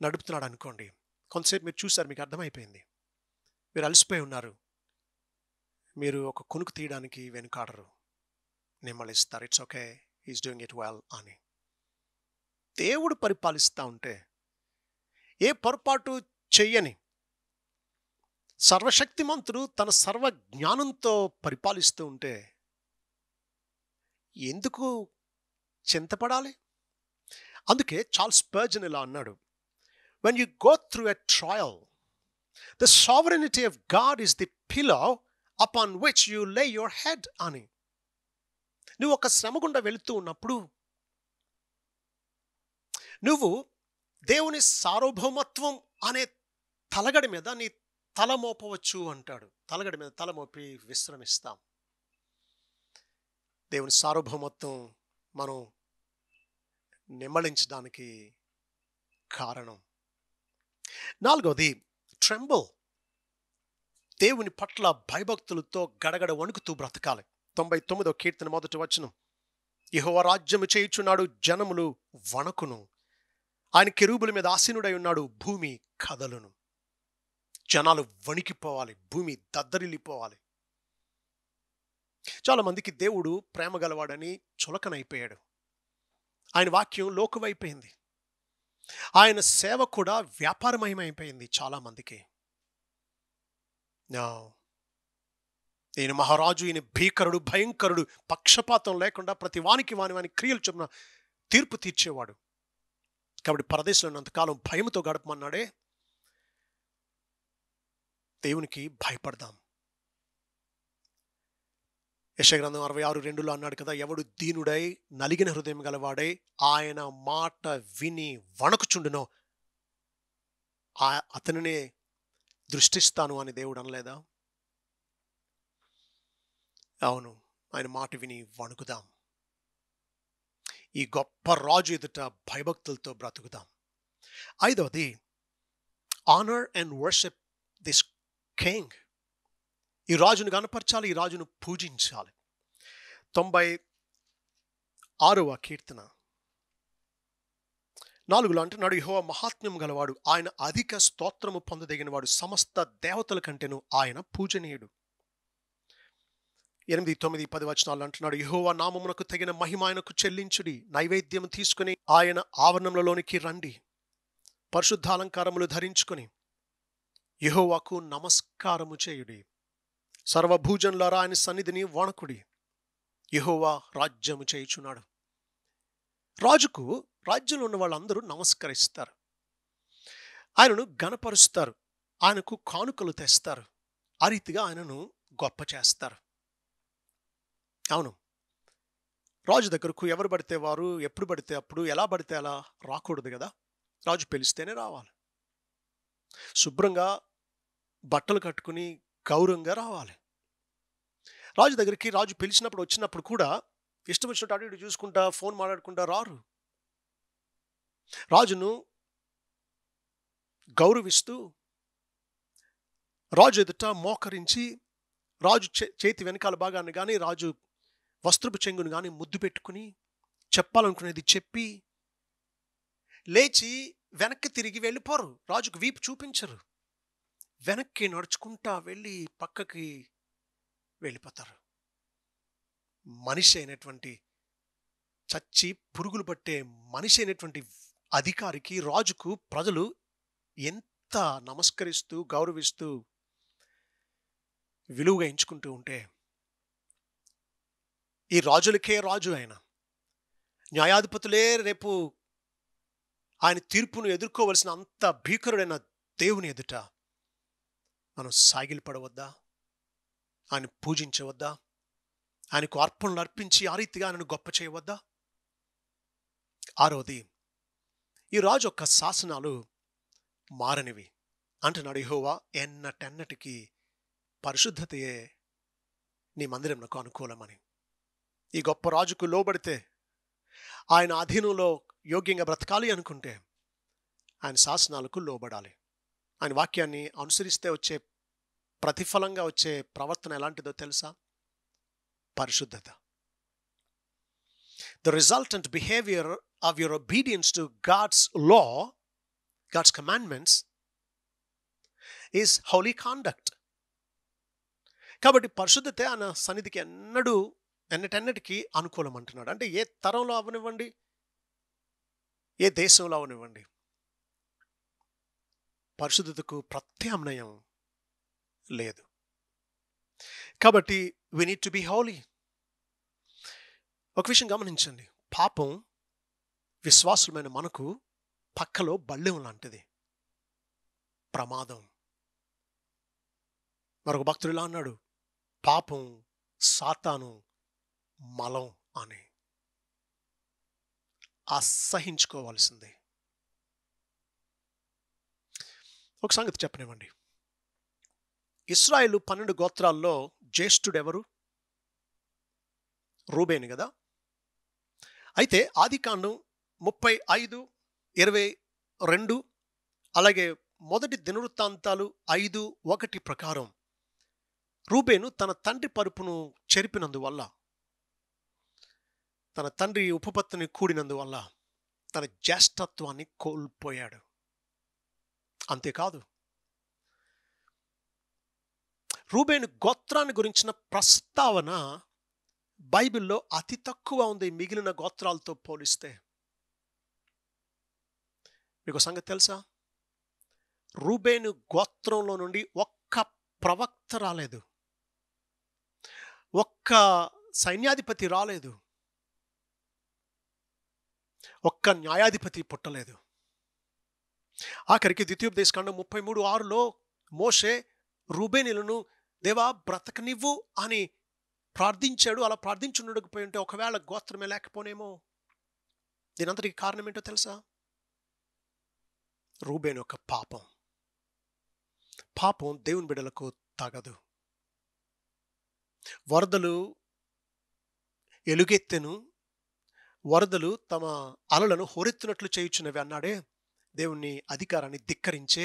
నడుపుతున్నాడు అనుకోండి. కొంతసేపు మీరు చూసారు, మీకు అర్థమైపోయింది, మీరు అలసిపోయి ఉన్నారు, మీరు ఒక కునుకు తీయడానికి వెనుకాడరు, నిమ్మళిస్తారు. It's okay, he's doing it well అని. దేవుడు పరిపాలిస్తూ ఉంటే, ఏ పొరపాటు చెయ్యని సర్వశక్తిమంతుడు తన సర్వ జ్ఞానంతో పరిపాలిస్తూ ఉంటే ఎందుకు చింతపడాలి? అందుకే చార్ల్స్ స్పర్జన్ ఇలా అన్నాడు, when you go through a trial, the sovereignty of God is the pillow upon which you lay your head అని. నువ్వు ఒక శ్రమ గుండా వెళుతూ ఉన్నప్పుడు నువ్వు దేవుని సార్వభౌమత్వం అనే తలగడి మీద నీ తల మోపవచ్చు అంటాడు. తలగడి మీద తల మోపి విశ్రమిస్తాం. దేవుని సార్వభౌమత్వం మనం నిమ్మళించడానికి కారణం. 4వది, ట్రెంబుల్, దేవుని పట్ల భయభక్తులతో గడగడ వణుకుతూ బ్రతకాలి. 99వ కీర్తన 1వ వచనం. యెహోవా రాజ్యము చేయుచున్నాడు, జనములు వణకును, ఆయన కెరూబుల మీద ఆసీనుడై ఉన్నాడు, భూమి కదలును. జనాలు వణికిపోవాలి, భూమి దద్దరిల్లిపోవాలి. చాలా మందికి దేవుడు ప్రేమ గలవాడని చులకనైపోయాడు. ఆయన వాక్యం లోకమైపోయింది. ఆయన సేవ కూడా వ్యాపారమయమైపోయింది చాలామందికి. ఈయన మహారాజు, ఈయన భీకరుడు, భయంకరుడు, పక్షపాతం లేకుండా ప్రతి వానికి వాని క్రియలు చొప్పున తీర్పు తీర్చేవాడు. కాబట్టి పరదేశంలో ఉన్నంతకాలం భయముతో గడపమన్నాడే. దేవునికి భయపడదాం. యెషయా గ్రంథం 66:2 అన్నాడు కదా, ఎవడు దీనుడై నలిగిన హృదయం గలవాడై ఆయన మాట విని వణకుచుండునో అతనినే దృష్టిస్తాను అని దేవుడు అనలేదా? అవును, ఆయన మాట విని వణుకుదాం. ఈ గొప్ప రాజు ఎదుట భయభక్తులతో బ్రతుకుదాం. 5వది, honour and worship this king. ఈ రాజును గణపరచాలి, ఈ రాజును పూజించాలి. 96వ కీర్తన 4లో అంటున్నాడు, యెహోవా మహాత్మ్యం గలవాడు, ఆయన అధిక స్తోత్రము పొందదగినవాడు, సమస్త దేవతల కంటేను ఆయన పూజనీయుడు. 8, 9, 10 వచనాలు అంటున్నాడు, యెహోవా నామమునకు తగిన మహిమ ఆయనకు చెల్లించుడి, నైవేద్యం తీసుకుని ఆయన ఆవరణంలోనికి రండి, పరిశుద్ధ అలంకారములు ధరించుకొని యెహోవాకు నమస్కారము చేయుడి, సర్వభూజనులారా ఆయన సన్నిధిని వణకుడి, యెహోవా రాజ్యము చేయుచున్నాడు. రాజుకు రాజ్యంలో ఉన్న వాళ్ళందరూ నమస్కరిస్తారు, ఆయనను గణపరుస్తారు, ఆయనకు కానుకలు తెస్తారు, ఆ రీతిగా ఆయనను గొప్ప చేస్తారు. అవును, రాజు దగ్గరకు ఎవరు పడితే వారు, ఎప్పుడు పడితే అప్పుడు, ఎలా పడితే అలా రాకూడదు కదా. రాజు పిలిస్తేనే రావాలి, శుభ్రంగా బట్టలు కట్టుకుని గౌరవంగా రావాలి. రాజు దగ్గరికి రాజు పిలిచినప్పుడు వచ్చినప్పుడు కూడా ఇష్టం వచ్చినట్టు అటు ఇటు చూసుకుంటా ఫోన్ మాట్లాడుకుంటా రారు. రాజును గౌరవిస్తూ రాజు ఎదుట మోకరించి, రాజు చేతి వెనకాల భాగాన్ని కానీ రాజు వస్త్రపు చెంగును కానీ ముద్దు పెట్టుకుని చెప్పాలనుకునేది చెప్పి లేచి వెనక్కి తిరిగి వెళ్ళిపోరు. రాజుకు వీపు చూపించరు, వెనక్కి నడుచుకుంటా వెళ్ళి పక్కకి వెళ్ళిపోతారు. మనిషి అయినటువంటి, చచ్చి పురుగులు పట్టే మనిషి అయినటువంటి అధికారికి, రాజుకు ప్రజలు ఎంత నమస్కరిస్తూ గౌరవిస్తూ విలువగా ఎంచుకుంటూ ఉంటే, ఈ రాజులకే రాజు ఆయన, న్యాయాధిపతులే రేపు ఆయన తీర్పును ఎదుర్కోవలసిన అంత భీకరుడైన దేవుని ఎదుట మనం సాగిలపడవద్దా? ఆయన పూజించవద్దా? ఆయనకు అర్పణలు అర్పించి ఆ రీతిగా ఆయనను గొప్ప చేయవద్దా? 6వది, ఈ రాజు యొక్క శాసనాలు మారనివి అంటున్నాడు యెహోవా, ఎన్నటెన్నటికి పరిశుద్ధతయే నీ మందిరంకు అనుకూలమని. ఈ గొప్ప రాజుకు లోబడితే, ఆయన అధీనంలో యోగ్యంగా బ్రతకాలి అనుకుంటే ఆయన శాసనాలకు లోబడాలి. ఆయన వాక్యాన్ని అనుసరిస్తే వచ్చే ప్రతిఫలంగా వచ్చే ప్రవర్తన ఎలాంటిదో తెలుసా? పరిశుద్ధత. The resultant behavior of your obedience to God's law, God's commandments, is holy conduct. కాబట్టి పరిశుద్ధతే ఆయన సన్నిధికి ఎన్నటెన్నటికి అనుకూలం అంటున్నాడు. అంటే ఏ తరంలో అవనివ్వండి, ఏ దేశంలో అవనివ్వండి, పరిశుద్ధతకు ప్రత్యామ్నాయం లేదు. కాబట్టి we need to be holy. ఒక విషయం గమనించండి, పాపం విశ్వాసులమైన మనకు పక్కలో బళ్ళెం లాంటిది, ప్రమాదం. మరొక భక్తుడు ఇలా అన్నాడు, పాపం సాతాను మలం అని. అసహించుకోవాల్సిందే. ఒక సంగతి చెప్పనివ్వండి, ఇశ్రాయేలు 12 గోత్రాల్లో జ్యేష్ఠుడు ఎవరు? రూబేను కదా. అయితే ఆదికాండం 35:22 అలాగే మొదటి దినవృత్తాంతాలు 5:1 ప్రకారం రూబేను తన తండ్రి పరుపును చెరిపినందువల్ల, తన తండ్రి ఉపపత్తిని కూడినందువల్ల తన జ్యేష్ఠత్వాన్ని కోల్పోయాడు. అంతేకాదు, రూబేను గోత్రాన్ని గురించిన ప్రస్తావన బైబిల్లో అతి తక్కువ ఉంది మిగిలిన గోత్రాలతో పోలిస్తే. మీకు సంగతి తెలుసా? రూబేను గోత్రంలో నుండి ఒక్క ప్రవక్త రాలేదు, ఒక్క సైన్యాధిపతి రాలేదు, ఒక్క న్యాయాధిపతి పుట్టలేదు. ఆఖరికి ద్వితీయోపదేశకాండం 33:6లో మోషే రూబేనీలను దేవా బ్రతకనివ్వు అని ప్రార్థించాడు. అలా ప్రార్థించుండకపోయి ఉంటే ఒకవేళ గోత్రమే లేకపోనేమో. దీనంతటికి కారణం ఏంటో తెలుసా? రూబేను యొక్క పాపం. పాపం దేవుని బిడ్డలకు తగదు. వరదలు ఎలుగెత్తెను, వరదలు తమ అలలను హోరెత్తినట్లు చేయుచున్నవి అన్నాడే. దేవుని అధికారాన్ని ధిక్కరించే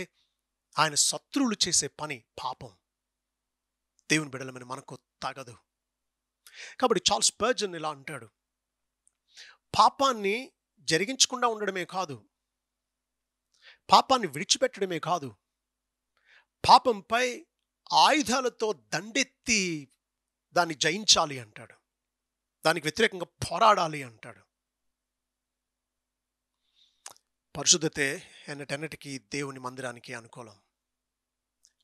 ఆయన శత్రువులు చేసే పని పాపం. దేవుని బిడ్డలమని మనకు తగదు. కాబట్టి చార్ల్స్ స్పర్జన్ ఇలా అంటాడు, పాపాన్ని జరిగించకుండా ఉండడమే కాదు, పాపాన్ని విడిచిపెట్టడమే కాదు, పాపంపై ఆయుధాలతో దండెత్తి దాన్ని జయించాలి అంటాడు. దానికి వ్యతిరేకంగా పోరాడాలి అంటాడు. పరిశుద్ధతే ఎన్నటెన్నటికీ దేవుని మందిరానికి అనుకూలం.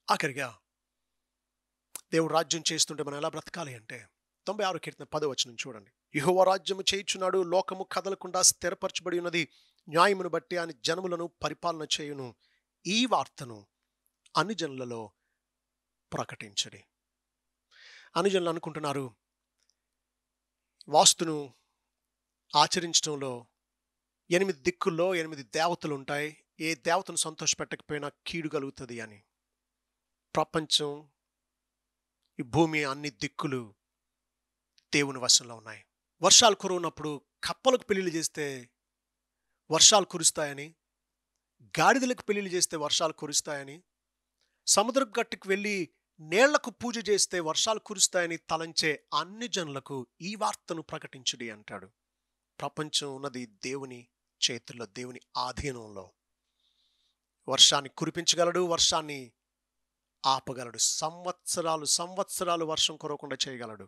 ఆఖరిగా దేవుడు రాజ్యం చేస్తుంటే మనం ఎలా బ్రతకాలి అంటే 96 కీర్తన 10 చూడండి. యెహోవా రాజ్యము చేయుచున్నాడు, లోకము కదలకుండా స్థిరపరచబడి ఉన్నది. న్యాయమును బట్టి ఆయన జనములను పరిపాలన చేయును. ఈ వార్తను అన్ని జనులలో ప్రకటించడి. అన్ని జనులు అనుకుంటున్నారు వాస్తును ఆచరించడంలో 8 దిక్కుల్లో 8 దేవతలు ఉంటాయి, ఏ దేవతను సంతోషపెట్టకపోయినా కీడు కలుగుతుంది అని. ప్రపంచం, ఈ భూమి, అన్ని దిక్కులు దేవుని వశంలో ఉన్నాయి. వర్షాలు కురవనప్పుడు కప్పలకు పెళ్లిళ్ళు చేస్తే వర్షాలు కురుస్తాయని, గాడిదలకు పెళ్లిళ్ళు చేస్తే వర్షాలు కురుస్తాయని, సముద్రపు గట్టుకు వెళ్ళి నీళ్లకు పూజ చేస్తే వర్షాలు కురుస్తాయని తలంచే అన్ని జనులకు ఈ వార్తను ప్రకటించుడి అంటాడు. ప్రపంచం ఉన్నది దేవుని చేతుల్లో, దేవుని ఆధీనంలో. వర్షాన్ని కురిపించగలడు, వర్షాన్ని ఆపగలడు, సంవత్సరాలు సంవత్సరాలు వర్షం కురవకుండా చేయగలడు.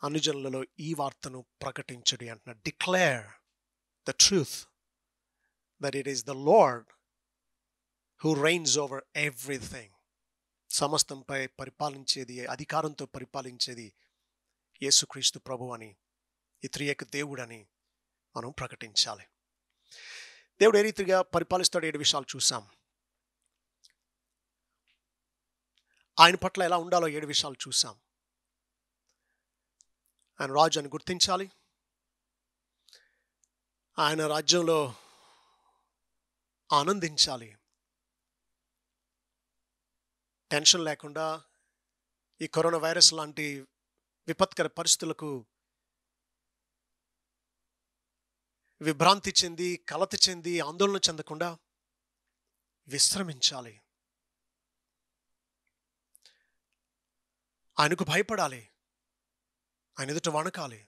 అనుజనులలో ఈ వార్తను ప్రకటించడి అంటున్నాడు. Declare the truth that it is the lord who reigns over everything. సమస్తంపై పరిపాలించేది, అధికారంతో పరిపాలించేది యేసుక్రీస్తు ప్రభు అని, ఈ త్రియేక దేవుడని మనం ప్రకటించాలి. దేవుడు ఏ రీతిగా పరిపాలిస్తాడు 7 విషయాలు చూసాం. ఆయన పట్ల ఎలా ఉండాలో 7 విషయాలు చూసాం. ఆయన రాజు అని గుర్తించాలి, ఆయన రాజ్యంలో ఆనందించాలి, టెన్షన్ లేకుండా ఈ కరోనా వైరస్ లాంటి విపత్కర పరిస్థితులకు విభ్రాంతి చెంది, కలత చెంది, ఆందోళన చెందకుండా విశ్రమించాలి. ఆయనకు భయపడాలి, ఆయన ఎదుట వణకాలి,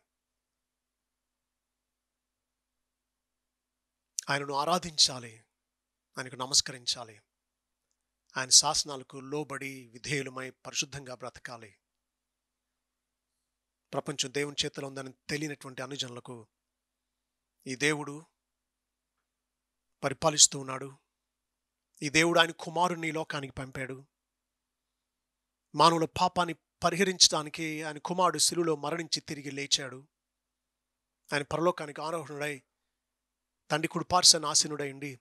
ఆయనను ఆరాధించాలి, ఆయనకు నమస్కరించాలి, ఆయన శాసనాలకు లోబడి విధేయులమై పరిశుద్ధంగా బ్రతకాలి. ప్రపంచం దేవుని చేతిలో ఉందని తెలియనటువంటి అన్ని జనులకు ఈ దేవుడు పరిపాలిస్తూ ఉన్నాడు. ఈ దేవుడు ఆయన కుమారుని లోకానికి పంపాడు. మానవుల పాపాన్ని పరిహరించడానికి ఆయన కుమారుడు శిలువలో మరణించి తిరిగి లేచాడు. ఆయన పరలోకానికి ఆరోహణుడై తండ్రి కుడి పార్శ్వన ఆసీనుడై ఉండి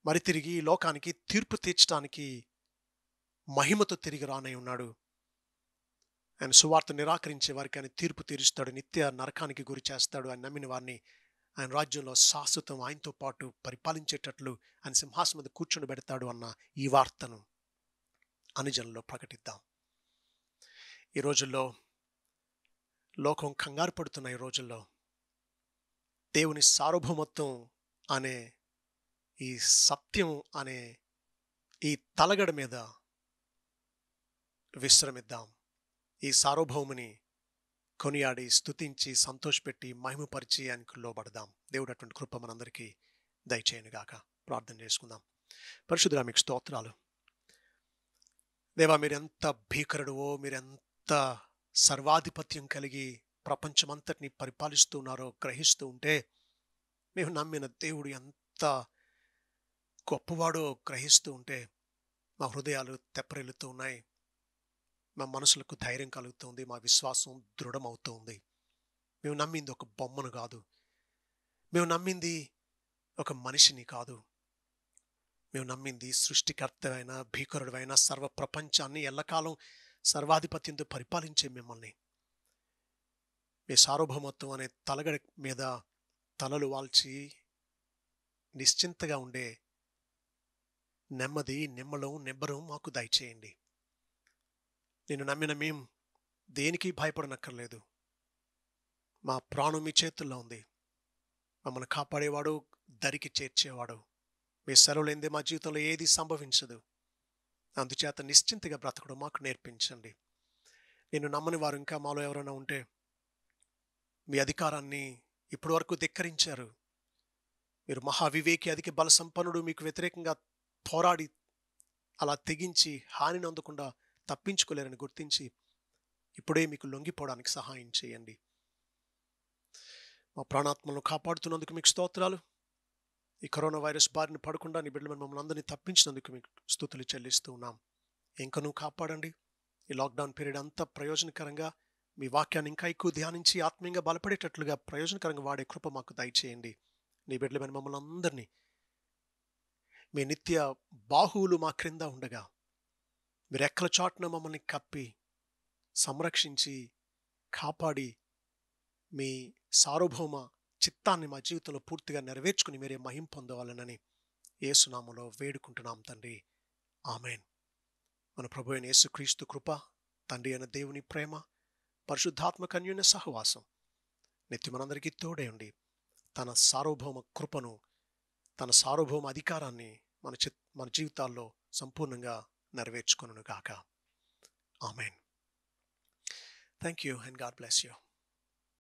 మరి తిరిగి ఈ లోకానికి తీర్పు తీర్చడానికి మహిమతో తిరిగి రానై ఉన్నాడు. ఆయన సువార్త నిరాకరించే వారికి ఆయన తీర్పు తీరుస్తాడు, నిత్య నరకానికి గురి చేస్తాడు. ఆయన నమ్మిన వారిని ఆయన రాజ్యంలో శాశ్వతం ఆయనతో పాటు పరిపాలించేటట్లు ఆయన సింహాసనం మీద కూర్చొని పెడతాడు అన్న ఈ వార్తను అనుజనుల్లో ప్రకటిద్దాం. ఈ రోజుల్లో లోకం కంగారు పడుతున్న ఈ రోజుల్లో దేవుని సార్వభౌమత్వం అనే ఈ సత్యం అనే ఈ తలగడ మీద విశ్రమిద్దాం. ఈ సార్వభౌముని కొనియాడి, స్తుతించి, సంతోషపెట్టి, మహిమపరిచి ఆయనకు లోబడదాం. దేవుడు అటువంటి కృప మనందరికీ దయచేయనుగాక. ప్రార్థన చేసుకుందాం. పరిశుద్ధుడా మీకు స్తోత్రాలు. దేవా, మీరెంత భీకరుడువో, మీరెంత సర్వాధిపత్యం కలిగి ప్రపంచమంతటిని పరిపాలిస్తున్నారో గ్రహిస్తూ ఉంటే మేము నమ్మిన దేవుడు ఎంత గొప్పవాడో గ్రహిస్తూ ఉంటే మా హృదయాలు తెప్పరిల్లుతూ ఉన్నాయి. మా మనసులకు ధైర్యం కలుగుతుంది. మా విశ్వాసం దృఢమవుతుంది. మేము నమ్మింది ఒక బొమ్మను కాదు. మేము నమ్మింది ఒక మనిషిని కాదు. మేము నమ్మింది సృష్టికర్తమైన, భీకరుడైన, సర్వ ప్రపంచాన్ని ఎల్లకాలం సర్వాధిపత్యంతో పరిపాలించే మిమ్మల్ని. మీ సార్వభౌమత్వం అనే తలగడ మీద తలలు వాల్చి నిశ్చింతగా ఉండే నెమ్మది, నిమ్మలం, నిబ్బరం మాకు దయచేయండి. నేను నమ్మిన మేము దేనికి భయపడనక్కర్లేదు. మా ప్రాణం మీ చేతుల్లో ఉంది. మమ్మల్ని కాపాడేవాడు, దరికి చేర్చేవాడు. మీ సెలవు లేనిదే మా జీవితంలో ఏది సంభవించదు. అందుచేత నిశ్చింతగా బ్రతకడం మాకు నేర్పించండి. నేను నమ్మని వారు ఇంకా మాలో ఎవరైనా ఉంటే, మీ అధికారాన్ని ఇప్పటి వరకు ధిక్కరించారు. మీరు మహావివేకి, అధిక బల సంపన్నుడు. మీకు వ్యతిరేకంగా పోరాడి అలా తెగించి హానిని అందకుండా తప్పించుకోలేరని గుర్తించి ఇప్పుడే మీకు లొంగిపోవడానికి సహాయం చేయండి. మా ప్రాణాత్మలను కాపాడుతున్నందుకు మీకు స్తోత్రాలు. ఈ కరోనా వైరస్ బారిన పడకుండా నీ బిడ్డలు మమ్మల్ని అందరినీ తప్పించినందుకు మీకు స్తుతులు చెల్లిస్తూ ఉన్నాం. ఇంకా నువ్వు కాపాడండి. ఈ లాక్డౌన్ పీరియడ్ అంతా ప్రయోజనకరంగా మీ వాక్యాన్ని ఇంకా ఎక్కువ ధ్యానించి ఆత్మీయంగా బలపడేటట్లుగా ప్రయోజనకరంగా వాడే కృప మాకు దయచేయండి. నీ బిడ్డలమైన మమ్మల్ని అందరినీ మీ నిత్య బాహువులు మా క్రింద ఉండగా మీరు రెక్కల చాటున మమ్మల్ని కప్పి సంరక్షించి కాపాడి మీ సార్వభౌమ చిత్తాన్ని మా జీవితంలో పూర్తిగా నెరవేర్చుకుని మీరే మహిమ పొందవాలనని యేసునామములో వేడుకుంటున్నాం తండ్రి. ఆమేన్. మన ప్రభు అయిన యేసుక్రీస్తు కృప, తండ్రి అయిన దేవుని ప్రేమ, పరిశుద్ధాత్మక అన్యోన్య సహవాసం నిత్యం మనందరికీ తోడే ఉండి తన సార్వభౌమ కృపను, తన సార్వభౌమ అధికారాన్ని మన జీవితాల్లో సంపూర్ణంగా నెరవేర్చుకొనును గాక. ఆమేన్. Thank you and god bless you.